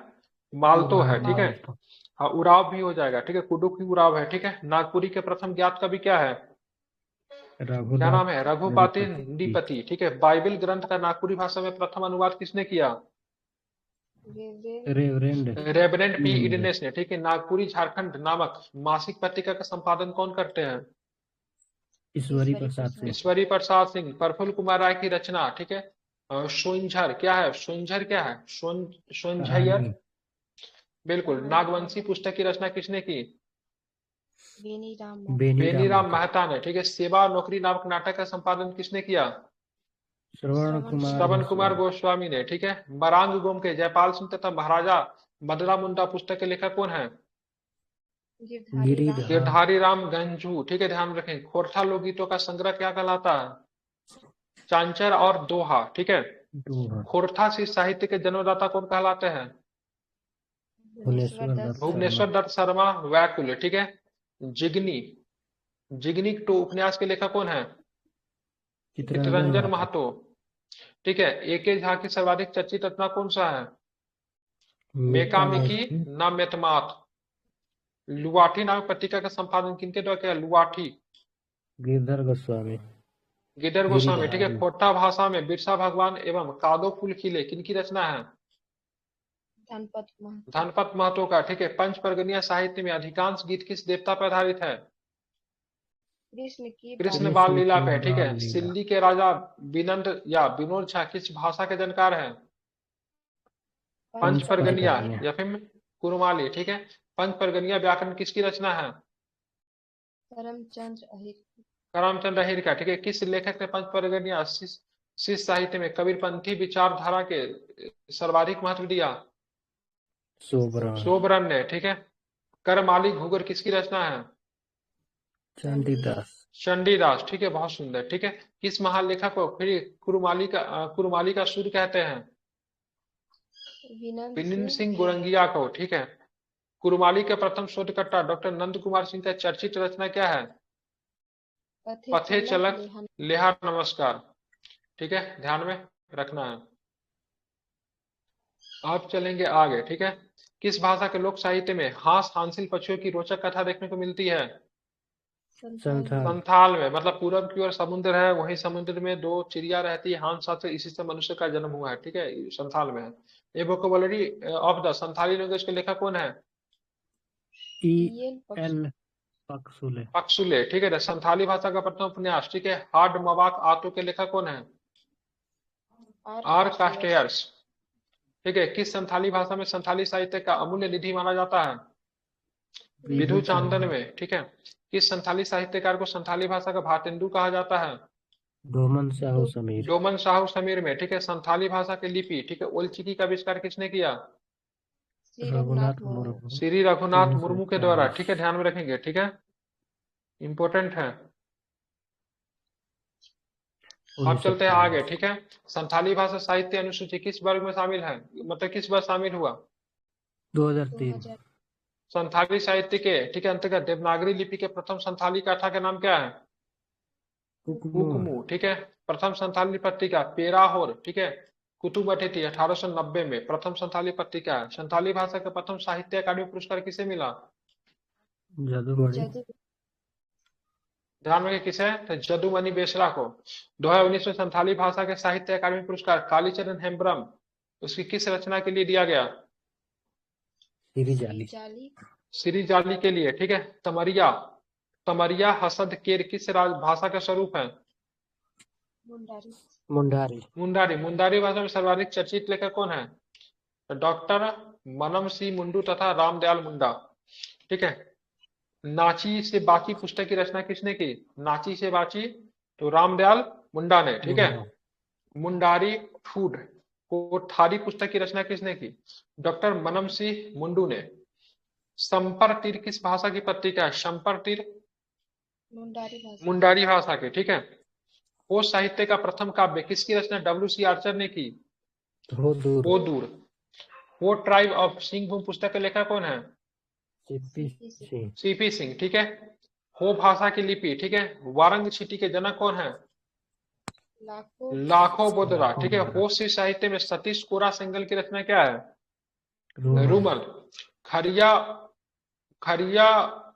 मालतो है, ठीक है। मालतो। हाँ, उराव भी हो जाएगा, ठीक है, कुडुक ही उराव है, ठीक है। नागपुरी के प्रथम ज्ञात कवि क्या है? क्या रघुनाथ नाम है? रघुपति नंदीपति। नंदीपति, ठीक है। बाइबल ग्रंथ का नागपुरी भाषा में प्रथम अनुवाद किसने किया? रेवरेंड रेवरेंड पी ईड। इडनेस ने, ठीक है। नागपुरी झारखंड नामक मासिक पत्रिका का संपादन कौन करते हैं? ईश्वरी प्रसाद सिंह। ईश्वरी प्रसाद सिंह। प्रफुल्ल कुमार राय की रचना, ठीक है। सोइंझर क्या है? सोइंझर क्या है? सोइंझर, कहानी। बिल्कुल। नागवंशी पुस्तक की रचना किसने की? बेनीराम बेनीराम महतो। मेहता ने, ठीक है। सेवा और नौकरी नामक नाटक का संपादन किसने किया? श्रवण कुमार गोस्वामी। गोस्वामी ने, ठीक है। मरांग गोम के जयपाल सिंह तथा महाराजा मदरा मुंडा पुस्तक के लेखक कौन है? गिरिधर गिरधारी राम गंजू, ठीक है, ध्यान रखें। खोरठा लोकगीतों का संग्रह क्या कहलाता है? चांचर और दोहा, ठीक है। दोहा। खोरठा सी साहित्य के जन्मदाता कौन कहलाते हैं? भुवनेश्वर दत्त शर्मा। भुवनेश्वर दत्त शर्मा वैकुल, ठीक है। जिगनी, जिगनी टू उपन्यास के लेखक कौन है? चित्ररंजन चित्तरंजन महतो। महतो, ठीक है। एके झा की सर्वाधिक चर्चित रचना कौन सा है? मेकामिकी मेकामिकी। ना मेतमात। लुवाठी नामक पत्रिका का संपादन किनके द्वारा किया? लुवाठी, गिरधर गोस्वामी। गिदर गोस्वामी, ठीक है। गिरिधारी। खोटा भाषा में बिरसा भगवान एवं कादो फूल खिले किनकी रचना है? धनपत महतो का, ठीक है। पंच परगनिया साहित्य में अधिकांश गीत किस देवता पर आधारित है? कृष्ण बाल कृष्ण लीला की पे, ठीक है। बाल लीला। सिल्ली के राजा बिनंद या विनोद झा किस भाषा के जानकार हैं? पंच पंच परगनिया परगनिया। या फिर कुरुमाली, ठीक है। पंच परगनिया व्याकरण किसकी रचना है? करमचंद अहिर का, ठीक है। किस लेखक ने पंच परगनिया शिष्य साहित्य में कबीरपंथी विचारधारा के सर्वाधिक महत्व दिया? सोबरा। शोभरन ने, ठीक है। करमाली घूगर किसकी रचना है? चंडीदास। चंडीदास, ठीक है, बहुत सुंदर, ठीक है। किस महान लेखक को फिर कुरुमाली का सूर्य कहते हैं? विनिंद सिंह गोरंगिया को, ठीक है। कुरुमाली के प्रथम शोधकर्ता डॉक्टर नंद कुमार सिंह का चर्चित रचना क्या है? पथे चलक लेहा नमस्कार, ठीक है, ध्यान में रखना है। आप चलेंगे आगे, ठीक है। किस भाषा के लोक साहित्य में हांस हांसिल पक्षियों की रोचक कथा देखने को मिलती है? संथाल। संथाल में, मतलब पूरब की ओर समुद्र है, वही समुद्र में दो चिड़िया रहती है हंस साथ, इसी से मनुष्य का जन्म हुआ है, ठीक है, संथाल में है। ये vocabulary of the Santhali language के लेखक कौन है? E.L. पक्सुले। पक्सुले, ठीक है। संथाली भाषा का प्रथम उपन्यास, ठीक है, हार्ड मवाक आतो के लेखक कौन है? आर कास्टेयर्स, ठीक है। किस संथाली भाषा में संथाली साहित्य का अमूल्य निधि माना जाता है? विधु चांदन में, ठीक है। किस संथाली साहित्यकार को संथाली भाषा का भारतेंदु कहा जाता है? डोमन साहू समीर। डोमन साहू समीर में, ठीक है। संथाली भाषा की लिपि, ठीक है, ओलचिकी का आविष्कार किसने किया? रघुनाथ मुर्मू। श्री रघुनाथ मुर्मू के द्वारा, 1941। ठीक है, ध्यान में रखेंगे, ठीक है, इंपॉर्टेंट है। अब चलते हैं आगे, 1941। ठीक है। संथाली भाषा साहित्य अनुसूची किस वर्ग में शामिल है, मतलब किस वर्ष शामिल हुआ? 2003। संथाली साहित्य के, ठीक है, अंतर्गत देवनागरी लिपि के प्रथम संथाली गाथा का नाम क्या है? कुकमू, ठीक है। प्रथम संथाली पत्रिका पेराहोर, ठीक है, कुतुब अतिथि 1890 में प्रथम संथाली पत्रिका है। संथाली भाषा का प्रथम साहित्य अकादमी पुरस्कार किसे मिला? जादूगढ़ी। ध्यान में किसे? तो जदुमणि बेसरा को। 2019 में संथाली भाषा के साहित्य अकादमी पुरस्कार कालीचरण हेम्ब्रम उसकी किस रचना के लिए दिया गया? सीरी जाली। श्री जाली के लिए, ठीक है। तमरिया, तमरिया हसद केर किस भाषा का स्वरूप है? मुंडारी। मुंडारी। मुंडारी भाषा में सर्वाधिक चर्चित लेखक कौन है? डॉक्टर मनम सी मुंडू तथा रामदयाल मुंडा, ठीक है। नाची से बाची पुस्तक की रचना किसने की? नाची से बाची तो रामदयाल मुंडा ने, ठीक है। मुंडारी फूड कोठारी पुस्तक की रचना किसने की? डॉक्टर मनम सिंह मुंडू ने। संपर तीर किस भाषा की पत्रिका है? संपर तीर मुंडारी भाषा के, ठीक है। वो साहित्य का प्रथम काव्य किसकी रचना W.C. आर्चर ने की? हो दूर। वो दूर। वो ट्राइब ऑफ सिंहभूम पुस्तक का लेखक कौन है? सीपी सिंह, ठीक है। हो भाषा की लिपि, ठीक है। वारंग छिटी के जनक कौन है? लाखों बोधरा, ठीक है। हो सी साहित्य में सतीश कोरा सिंगल की रचना क्या है? रूमल। खरिया खरिया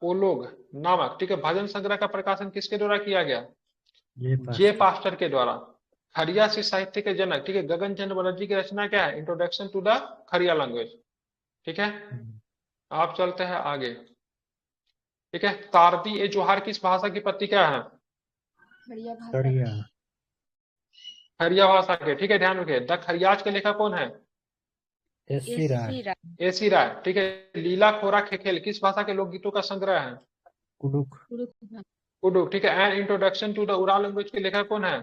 ओलोग नामक, ठीक है, भजन संग्रह का प्रकाशन किसके द्वारा किया गया? जे पास्टर के द्वारा। खरिया से साहित्य के जनक, ठीक है, गगन चंद्र बनर्जी की रचना क्या है? Introduction to the Kharia language, ठीक है। आप चलते हैं आगे, ठीक है। तारदी ए जोहार किस भाषा की पत्रिका है? खरिया भाषा के, ठीक है। ध्यान रखिए। द खरियाज के लेखक कौन है? एसी राय, ठीक है। लीला खोरा खेखेल किस भाषा के लोकगीतों का संग्रह है? कुडुक, ठीक है। An introduction to the Oraon language के लेखक कौन है?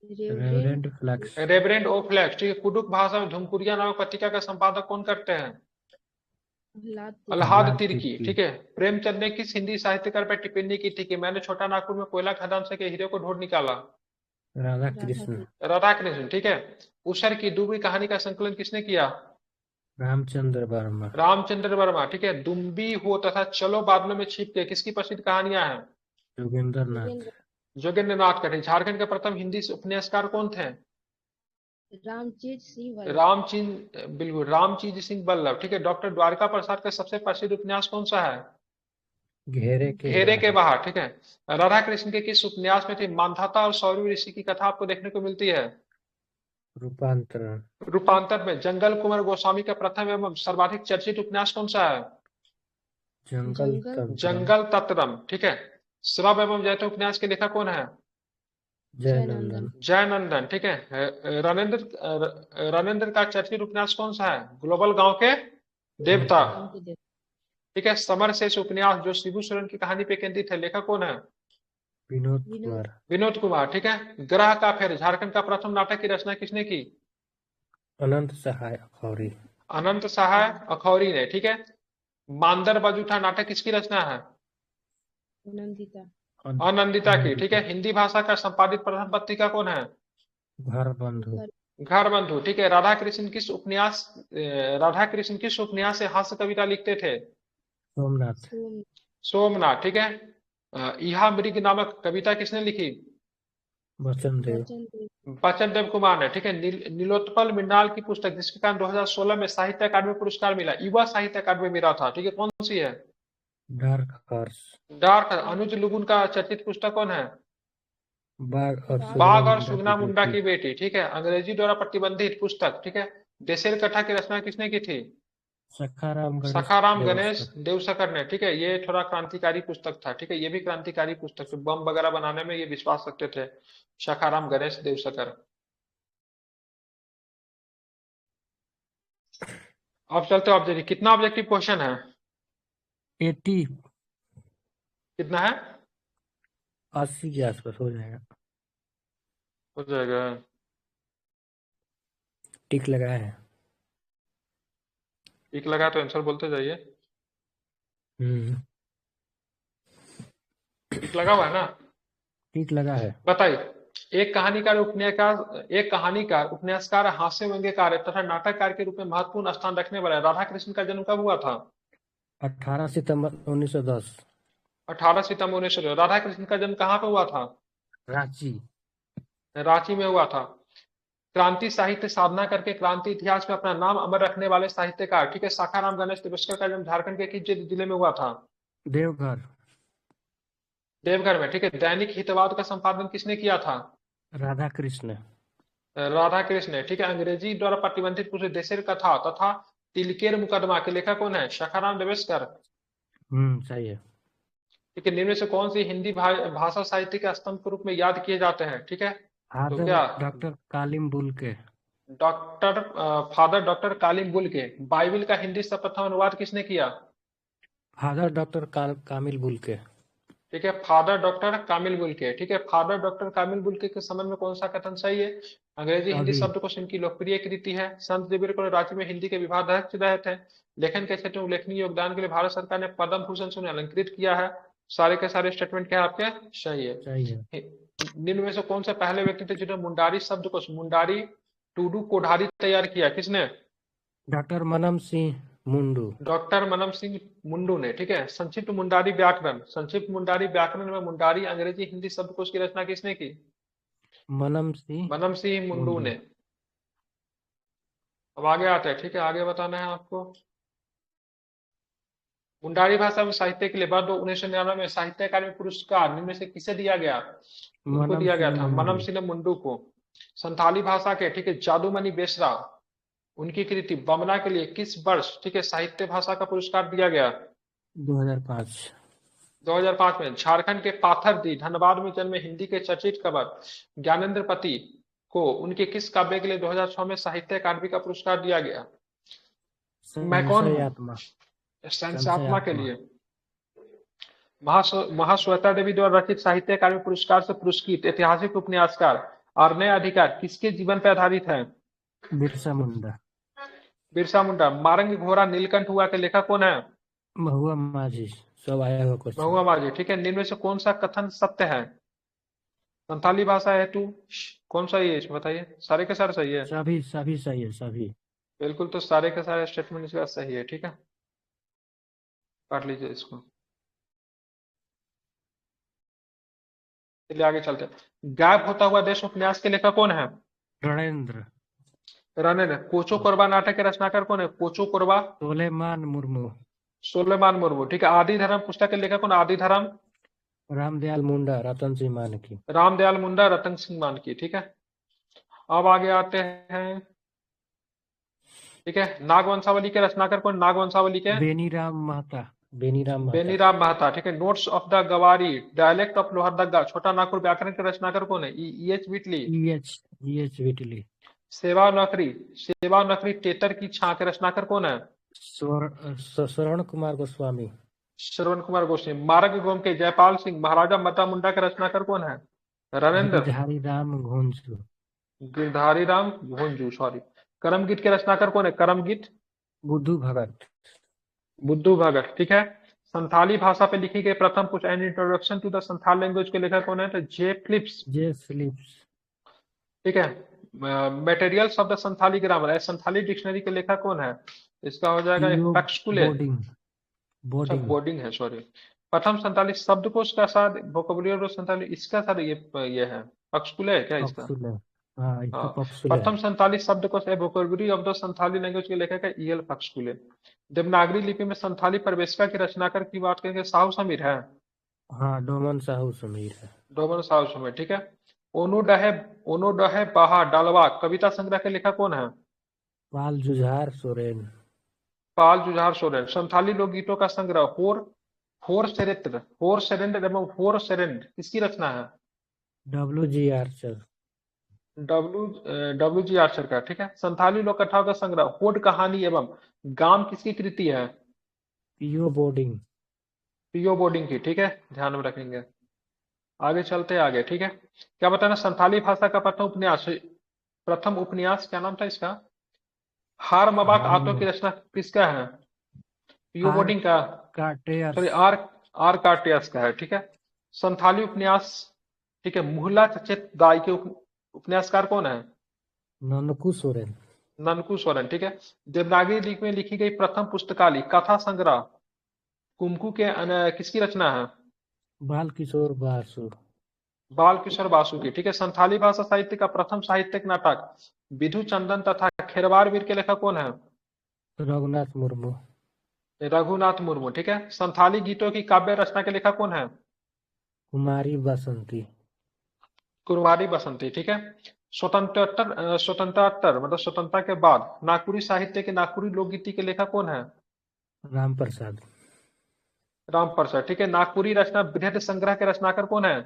रेवरेंड ओ फ्लैक्स, ठीक है। कुडुक भाषा में धुमकुरिया नामक पत्रिका का संपादक कौन करते हैं? अल्हाद तिर्की, ठीक है। प्रेमचंद ने किस हिंदी साहित्यकार पर टिप्पणी की थी कि मैंने छोटा नागपुर में कोयला खदान से के हीरे को ढूंढ निकाला? राधा कृष्ण, ठीक है। उषर की डूबी कहानी का संकलन किसने किया? रामचंद्र वर्मा, ठीक है। दुम्बी हो तथा चलो बादलों में छिप के किसकी प्रसिद्ध कहानियां हैं? जोगेंद्र नाथ का। झारखंड के प्रथम हिंदी उपन्यासकार कौन थे? बिल्कुल, रामचीज सिंह बल्लभ, ठीक है। डॉक्टर द्वारका प्रसाद का सबसे प्रसिद्ध उपन्यास कौन सा है? घेरे के बाहर, ठीक है। राधा कृष्ण के किस उपन्यास में थी मानधाता और सौरवी ऋषि की कथा आपको देखने को मिलती है? रूपांतर में। जंगल कुमार गोस्वामी का प्रथम एवं सर्वाधिक चर्चित उपन्यास कौन सा है? जंगल तत्रम, ठीक है। श्रव एवं जयते उपन्यास के लेखक कौन है? जयनंदन, ठीक है। रणेंद्र का चर्चित उपन्यास कौन सा है? ग्लोबल गांव के देवता, ठीक है। समर शेष उपन्यास जो शिबू सोरेन की कहानी पे केंद्रित है, लेखक कौन है? विनोद कुमार, ठीक है। ग्रह का फेर झारखंड का प्रथम नाटक की रचना किसने की? अनंत सहाय अखौरी ने, ठीक है। मांदर बजूठा नाटक किसकी रचना है? आनंदिता की, ठीक है। हिंदी भाषा का संपादित प्रथम पत्रिका कौन है? घर बंधु, ठीक है। राधा कृष्ण किस उपन्यास से हास्य कविता लिखते थे? सोमनाथ, ठीक है। इहा मृग नामक कविता किसने लिखी? बचन देव कुमार ने, ठीक है। नीलोत्पल मृणाल की पुस्तक जिसके कारण 2016 में साहित्य अकादमी पुरस्कार मिला, युवा साहित्य अकादमी मिला था, ठीक है, कौन सी है? डार्क। अनुज लुगुन का चर्चित पुस्तक कौन है? बाघ और सुगना मुंडा की बेटी, ठीक है। अंग्रेजी द्वारा प्रतिबंधित पुस्तक, ठीक है, देसेर कथा की रचना किसने की थी? सखाराम गणेश देवसकर ने, ठीक है। ये थोड़ा क्रांतिकारी पुस्तक था, ठीक है। ये भी क्रांतिकारी पुस्तक तो बम वगैरह बनाने में ये विश्वास रखते थे, सखाराम गणेश देवसकर। अब चलते ऑब्जेक्टिव। कितना ऑब्जेक्टिव क्वेश्चन है? 80। कितना है? 80 के आसपास हो जाएगा। टिक लगा है। टिक लगा तो आंसर बोलते जाइए। टिक लगा हुआ है ना? टिक लगा है। बताइए। एक कहानीकार उपन्यासकार हास्य व्यंग्यकार तथा नाटककार के रूप में महत्वपूर्ण स्थान रखने वाला राधा कृष्ण का जन्म कब हुआ था? 18 सितंबर 1910। 18 सितंबर 1910। राधा कृष्ण का जन्म कहाँ पे हुआ था? रांची में हुआ था। क्रांति साहित्य साधना करके क्रांति इतिहास में अपना नाम अमर रखने वाले साहित्यकार, ठीक है, सखाराम गणेश देवसकर का जन्म झारखंड के किस जिले में हुआ था? देवघर में, ठीक है। दैनिक हितवाद का संपादन किसने किया था? राधा कृष्ण राधा कृष्ण, ठीक है। अंग्रेजी द्वारा प्रतिबंधित कुछ देशेर कथा तथा तिलकेर मुकदमा के लेखक कौन है? शाखाराम देवेशकर। सही है। ठीक है। निम्न में से कौन सी हिंदी भाषा साहित्य के स्तंभ के रूप में याद किए जाते हैं? ठीक है। तो फादर क्या? डॉक्टर कालिम बुलके। फादर डॉक्टर कालिम बुल के। बाइबिल का हिंदी से प्रथम अनुवाद किसने किया? फादर डॉक्टर कामिल बुलके। ठीक है। फादर डॉक्टर कामिल बुल के। ठीक है। फादर डॉक्टर कामिल बुल के संबंध में कौन सा कथन सही है? अंग्रेजी हिंदी सभी। शब्दकोश इनकी लोकप्रिय कृति है। संत देवीर राज्य में हिंदी के विभागाध्यक्ष रहे थे। लेखन के क्षेत्र में उल्लेखनीय योगदान के लिए भारत सरकार ने पद्म भूषण से उन्हें अलंकृत किया है। सारे के सारे स्टेटमेंट क्या है आपके? सही है। सही है। निम्न में से कौन से पहले व्यक्ति थे जिन्होंने मुंडारी शब्दकोश, मुंडारी टूडू कोठारी तैयार किया? किसने? डॉक्टर मनम सिंह मुंडू। डॉक्टर मनम सिंह मुंडू ने। ठीक है। संक्षिप्त मुंडारी व्याकरण, संक्षिप्त मुंडारी व्याकरण में मुंडारी अंग्रेजी हिंदी शब्दकोश की रचना किसने की? मनम सिंह मनम सिंह मुंडू मुंडू। ने। अब आगे आते हैं। ठीक है। आगे बताना है आपको। मुंडारी भाषा में साहित्य के लिए वर्ष 1999 में साहित्य अकादमी पुरस्कार निम्न में से किसे दिया गया? किनको मनम दिया गया सिंह था? मनम मुंडू। सिंह मुंडू को। संथाली भाषा के, ठीक है, जादूमणि बेसरा, उनकी कृति बमना के लिए किस वर्ष, ठीक है, साहित्य भाषा का पुरस्कार दिया गया? 2005। 2005 में। झारखंड के पाथरदी धनबाद में जन्मे हिंदी के चर्चित कवि ज्ञानेंद्र पति को उनके किस काव्य के लिए 2006 में साहित्य अकादमी का पुरस्कार दिया गया? मैं कौन संशय हूँ? आत्मा। संशय संस्यात्मा के आत्मा। लिए। महाश्वेता देवी द्वारा रचित साहित्य अकादमी पुरस्कार से पुरस्कृत ऐतिहासिक उपन्यासकार और नए अधिकार किसके जीवन पर आधारित है? बिरसा मुंडा। बिरसा मुंडा। मारंग घोड़ा नीलकंठ हुआ के लेखक कौन है? महुआ माझी। सब आया हुआ क्वेश्चन। महुआ माझी। ठीक है। निम्न में से कौन सा कथन सत्य है? संथाली भाषा हेतु कौन सा ही है इसमें बताइए? सारे के सारे सही है। सभी सभी सही है सभी। बिल्कुल। तो सारे के सारे स्टेटमेंट इसका सही है। ठीक है। काट लीजिए इसको। चलिए आगे चलते हैं। गायब होता हुआ देश उपन्यास के लेखक कौन है? रणेंद्र। रणेन। कोचो कोरबा नाटक के रचनाकार कौन है? कोचो कोरबा। सोलेमान मुर्मू। सोलेमान मुर्मू। ठीक है। आदि धर्म पुस्तक के लेखक कौन? आदि धर्म। रामदयाल मुंडा रतन सिंह मानकी। रामदयाल मुंडा, रतन सिंह मानकी। ठीक है। अब आगे आते हैं। ठीक है। नागवंशावली के रचनाकार कौन? नागवंशावली के बेनीराम महता। बेनीराम महता। बेनीराम महता। ठीक है। नोट्स ऑफ द गवारी, डायलेक्ट ऑफ लोहरदग्गा, छोटा नागपुर व्याकरण के रचनाकार कौन है? E.H. विटली। E.H. विटली। सेवा नौकरी, सेवा नौकरी तेतर की छां के रचनाकार कौन है? श्रवण कुमार गोस्वामी। श्रवण कुमार गोस्वामी। मार्ग गोम के जयपाल सिंह, महाराजा मता मुंडा के रचनाकार कौन है? रणेंद्र। गिरधारी राम घोंसू। गिरधारी राम भोंजू, सॉरी। करमगीत के रचनाकार कौन है? करमगीत। बुद्धू भगत। बुद्धू भगत। ठीक है। संथाली भाषा पे लिखी गई प्रथम पुस्तक an introduction to the Santhal language के लेखक कौन है? तो जे फिलिप्स। जे फिलिप्स। ठीक है। Materials of the Santhali grammar है, संथाली डिक्शनरी के लेखक कौन है? इसका हो जाएगा पीओ पैक्सकुले। बोर्डिंग। अच्छा, बोर्डिंग। बोर्डिंग है, सॉरी। प्रथम संथाली शब्दकोश का साथ वोकेबुलरी ऑफ संथाली, इसका साथ ये है पैक्सकुले है क्या इसका? पक्सुले। हाँ इसका हाँ। पक्सुले है। प्रथम संथाली शब्दकोश है vocabulary of the Santhali language के लेखक है E.L. पैक्सकुले। देवनागरी लिपि में संथाली प्रवेशिका की रचनाकार की बात करेंगे, साहू समीर है। हाँ डोमन साहू समीर है। डोमन साहू समीर। ठीक है। ओनो डहे बाहा डालवा कविता संग्रह के लेखक कौन है? पाल जुझार सोरेन। पाल जुझार सोरेन। संथाली लोकगीतों का संग्रह होर सेरेंड एवं होर सेरेंड किसकी रचना है? WG Archer. W G Archer का। ठीक है। संथाली लोक कथाओं का संग्रह होड कहानी एवं गाम किसकी कृति है? PO boarding. पीओ बोर्डिंग की। ठीक है। ध्यान में रखेंगे। आगे चलते हैं आगे। ठीक है। क्या बताना? संथाली भाषा का प्रथम उपन्यास क्या नाम था इसका? हार मबाक हार आतो की रचना किसका है? पीओ हार बोर्डिंग का। काटेयर्स। सॉरी, आर आर कार्टियस का है। ठीक है। संथाली उपन्यास, ठीक है, मुहला चचेत दाई के उपन्यासकार कौन है? ननकू सोरेन। ननकू सोरेन। ठीक है। देवनागरी लिपि में लिखी गई प्रथम पुस्तकाली कथा संग्रह कुमकू के किसकी रचना है? बाल किशोर बासु। बाल किशोर बासु की। ठीक है। संथाली भाषा साहित्य का प्रथम साहित्यिक नाटक विधु चंदन तथा खेरवार वीर के लेखक कौन है? रघुनाथ मुर्मू। रघुनाथ मुर्मू। ठीक है। संथाली गीतों की काव्य रचना के लेखक कौन है? कुमारी बसंती। कुमारी बसंती। ठीक है। स्वतंत्रात्तर मतलब स्वतंत्रता के बाद नागपुरी साहित्य के नागपुरी लोकगीति के लेखक कौन है? राम प्रसाद। राम प्रसाद। ठीक है, नागपुरी रचना बृहद संग्रह के रचनाकार कौन है?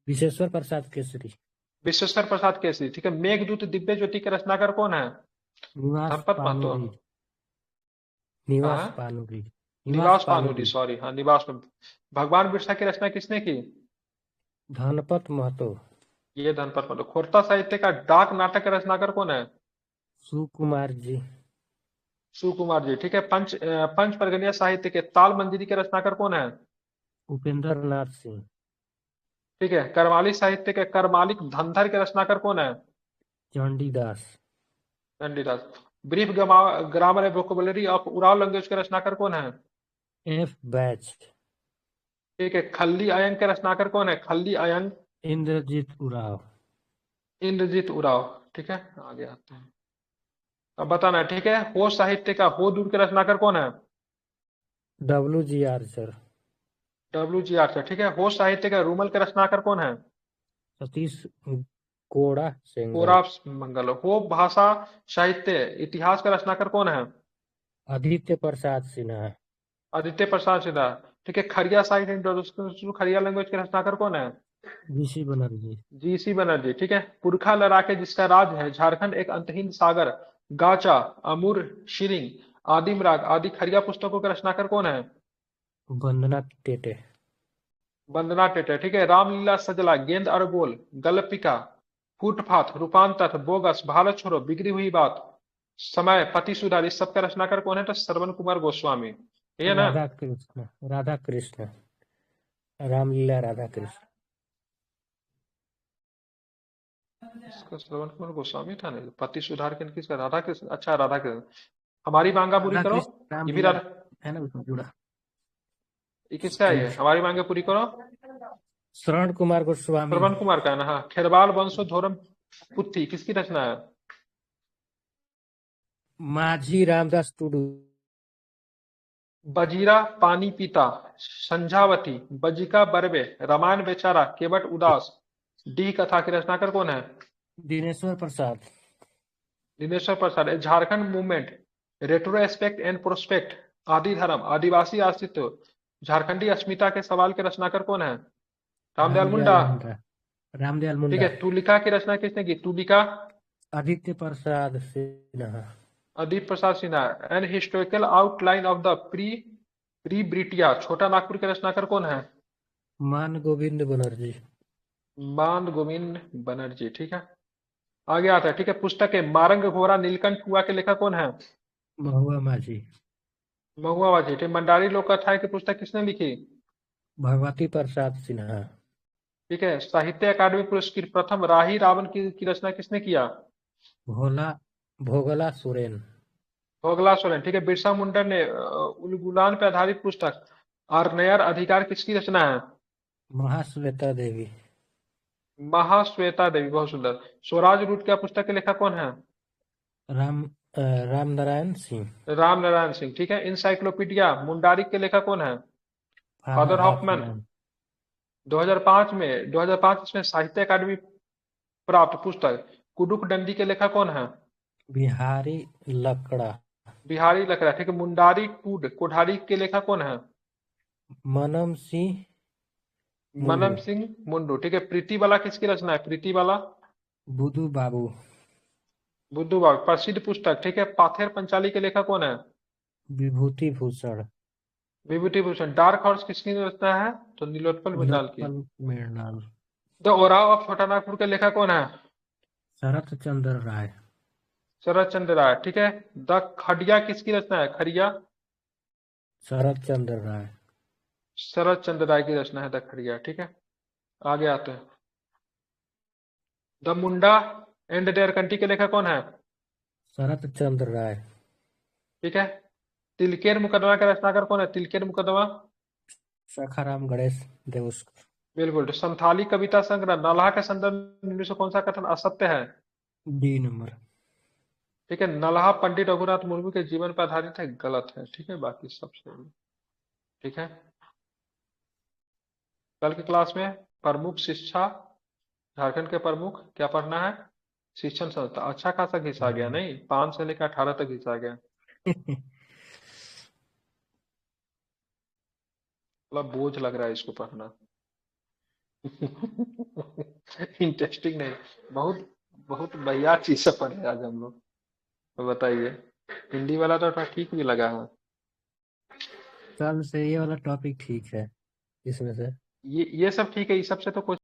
विश्वेश्वर प्रसाद केसरी। विश्वेश्वर प्रसाद केसरी। ठीक है, मेघदूत दिव्य ज्योति के रचनाकार कौन है? निवास धनपत महतो। पानूरी। निवास हाँ, पानूरी। निवास पानूरी, सॉरी, हाँ निवास में। भगवान बिरसा की रचना किसने की? धनपत महतो। ये धनपत महतो। खोरता साहित्य का डाक नाटक का रचनाकार कौन है? सुकुमार जी। सुकुमार जी। ठीक है, पंच परगनिया साहित्य के ताल मंजरी के रचनाकार कौन है? उपेंद्र नाथ सिंह। ठीक है, करमाली साहित्य के करमालिक धंधर के रचनाकार कौन है? Chandidas. Chandidas. Brief grammar and vocabulary of Oraon language के रचनाकार कौन है? F batch. ठीक है, खल्ली अयंग के रचनाकार कौन है? खल्ली अयंग। इंद्रजीत उराव। इंद्रजीत उराव। ठीक है, आगे आते हैं। अब बताना, ठीक है, हो साहित्य का हो दूर के रचनाकार कौन है? W G Archer. W G Archer. ठीक है, हो साहित्य का रूमल के रचनाकार कौन है? सतीश कोड़ा सेंगर। कोरा मंगल। हो भाषा साहित्य इतिहास का रचनाकार कौन है? आदित्य प्रसाद सिन्हा। आदित्य प्रसाद सिन्हा। ठीक है, खरिया साहित्य इंट्रोडक्शन टू खरिया लैंग्वेज के रचनाकार कौन है? ऋषि बनर्जी। जीसी बनर्जी। ठीक है, पुरखा लड़ाके जिसका राज है, झारखंड एक अंतहीन सागर, गाचा, अमूर, शिरिंग, आदिम राग आदि खरिया पुस्तकों के रचनाकार कौन है? वंदना टेटे। वंदना टेटे। ठीक है, रामलीला सजला, गेंद और गोल, गल्पिका, फूटफाट, रूपांतर, बोगस, भारत छोड़ो, बिगड़ी हुई बात, समय, पति सुधार, इस सब का रचनाकार कौन है? तो श्रवण कुमार गोस्वामी। ये है ना? राधा कृष्ण। राधा कृष्ण। रामलीला राधा कृष्ण। इसका श्रवण कुमार गोस्वामी था नहीं, पति सुधार के किसका? राधा कृष्ण। अच्छा, राधा कृष्ण। हमारी मांगा पूरी राधा करो। कृष्ण ये भी रामलीला राधा। है ना उसमें जुड़ा। ये किसका है? ये हमारी मांगे पूरी करो, श्रवण कुमार गोस्वामी। श्रवण कुमार का है ना? हाँ, खेरवाल वंशो धोरम पुथी किसकी रचना है? माझी रामदास टुडू। बजीरा पानी पीता, संझावती, बजिका बरबे, रामायण बेचारा, केवट उदास, डी कथा के रचनाकार कौन है? Dineshwar Prasad. Dineshwar Prasad. Jharkhand movement, retrospect and prospect, Adi Dharma, आदिवासी अस्तित्व, झारखंडी अस्मिता के सवाल के रचनाकार कौन है? रामदयाल रामदयाल मुंडा। मुंडा। रामदयाल ठीक मुंडा। है, तुलिका की रचना किसने की? Tulika Aditya Prasad Sinha. Adeep Prasad Sinha. An historical outline of the pre British, Chota Nagpur के रचनाकार कौन है? मान गोविंद बनर्जी। मान गोविंद बनर्जी। ठीक है, आगे आता है। ठीक है, पुस्तक है मारंग घोड़ा नीलकंठ फुआ के लेखक कौन है? महुआ माझी। महुआ वाजी। ठीक, मंडारी लोक कथा की पुस्तक किसने लिखी? भगवती प्रसाद सिन्हा। ठीक है, साहित्य अकादमी पुरस्कृत प्रथम राही रावण की रचना किसने किया? भोला भोगला सोरेन। भोगला सोरेन। ठीक है, बिरसा मुंडा ने उलगुलान पर आधारित पुस्तक आर्नयर अधिकार किसकी रचना है? महाश्वेता देवी। महाश्वेता देवी। बहुत सुंदर। स्वराज रूट क्या पुस्तक के लेखक कौन है? राम राम नारायण सिंह। राम नारायण सिंह। ठीक है, इंसाइक्लोपीडिया मुंडारी के लेखक कौन है? Father father Hoffmann. हॉफमैन। 2005 इसमें साहित्य अकादमी प्राप्त पुस्तक कुडुख डंडी के लेखक कौन है? बिहारी लकड़ा। बिहारी लकड़ा। ठीक है, मुंडारी टूड कोठारी के लेखक कौन है? मनम सिंह मुंडू। मनन सिंह मुंडू। ठीक है, प्रीति वाला किसकी रचना है? प्रीति वाला बुधू बाबू। बुद्धू बाबू। प्रसिद्ध पुस्तक, ठीक है, पाथेर पंचाली के लेखक कौन है? विभूति भूषण। विभूति भूषण। डार्क हॉर्स किसकी रचना है? तो नीलोत्पल मित्ताल की। नीलोत्पल मृणाल। द ओराव ऑफ छोटा नागपुर के लेखक कौन है? शरत चंद्र राय। शरद चंद्र राय। ठीक है, द खड़िया किसकी रचना है? खड़िया शरत चंद्र राय। शरद चंद्र राय की रचना है द खड़िया। ठीक है, आगे आते हैं। The Munda and their country के लेखक कौन है? शरत चंद्र राय। ठीक है, तिलकेर मुकदमा का रचनाकार कौन है? तिलकेर मुकदमा। सखाराम गणेश देवस्कर। बिल्कुल। तो संथाली कविता संग्रह नल्हा के संदर्भ में निम्न से कौन सा कथन असत्य है? D number. ठीक है, नल्हा पंडित रघुनाथ मुर्मू के जीवन पर आधारित है, गलत है। ठीक है, बाकी सब सही है। ठीक है, कल की क्लास में प्रमुख शिक्षा झारखंड के प्रमुख क्या पढ़ना है? शिक्षण संस्था। अच्छा खासा घिसा गया, नहीं 5 से लेकर 18 तक घिसा गया। मतलब बोझ लग रहा है इसको पढ़ना। इंटरेस्टिंग नहीं, बहुत बहुत बढ़िया चीज से पढ़े आज हम लोग। तो बताइए, हिंदी वाला तो थोड़ा ठीक भी लगा है। चल से ये वाला टॉपिक ठीक है इसमें से। ये सब ठीक है, इस सब से तो कोई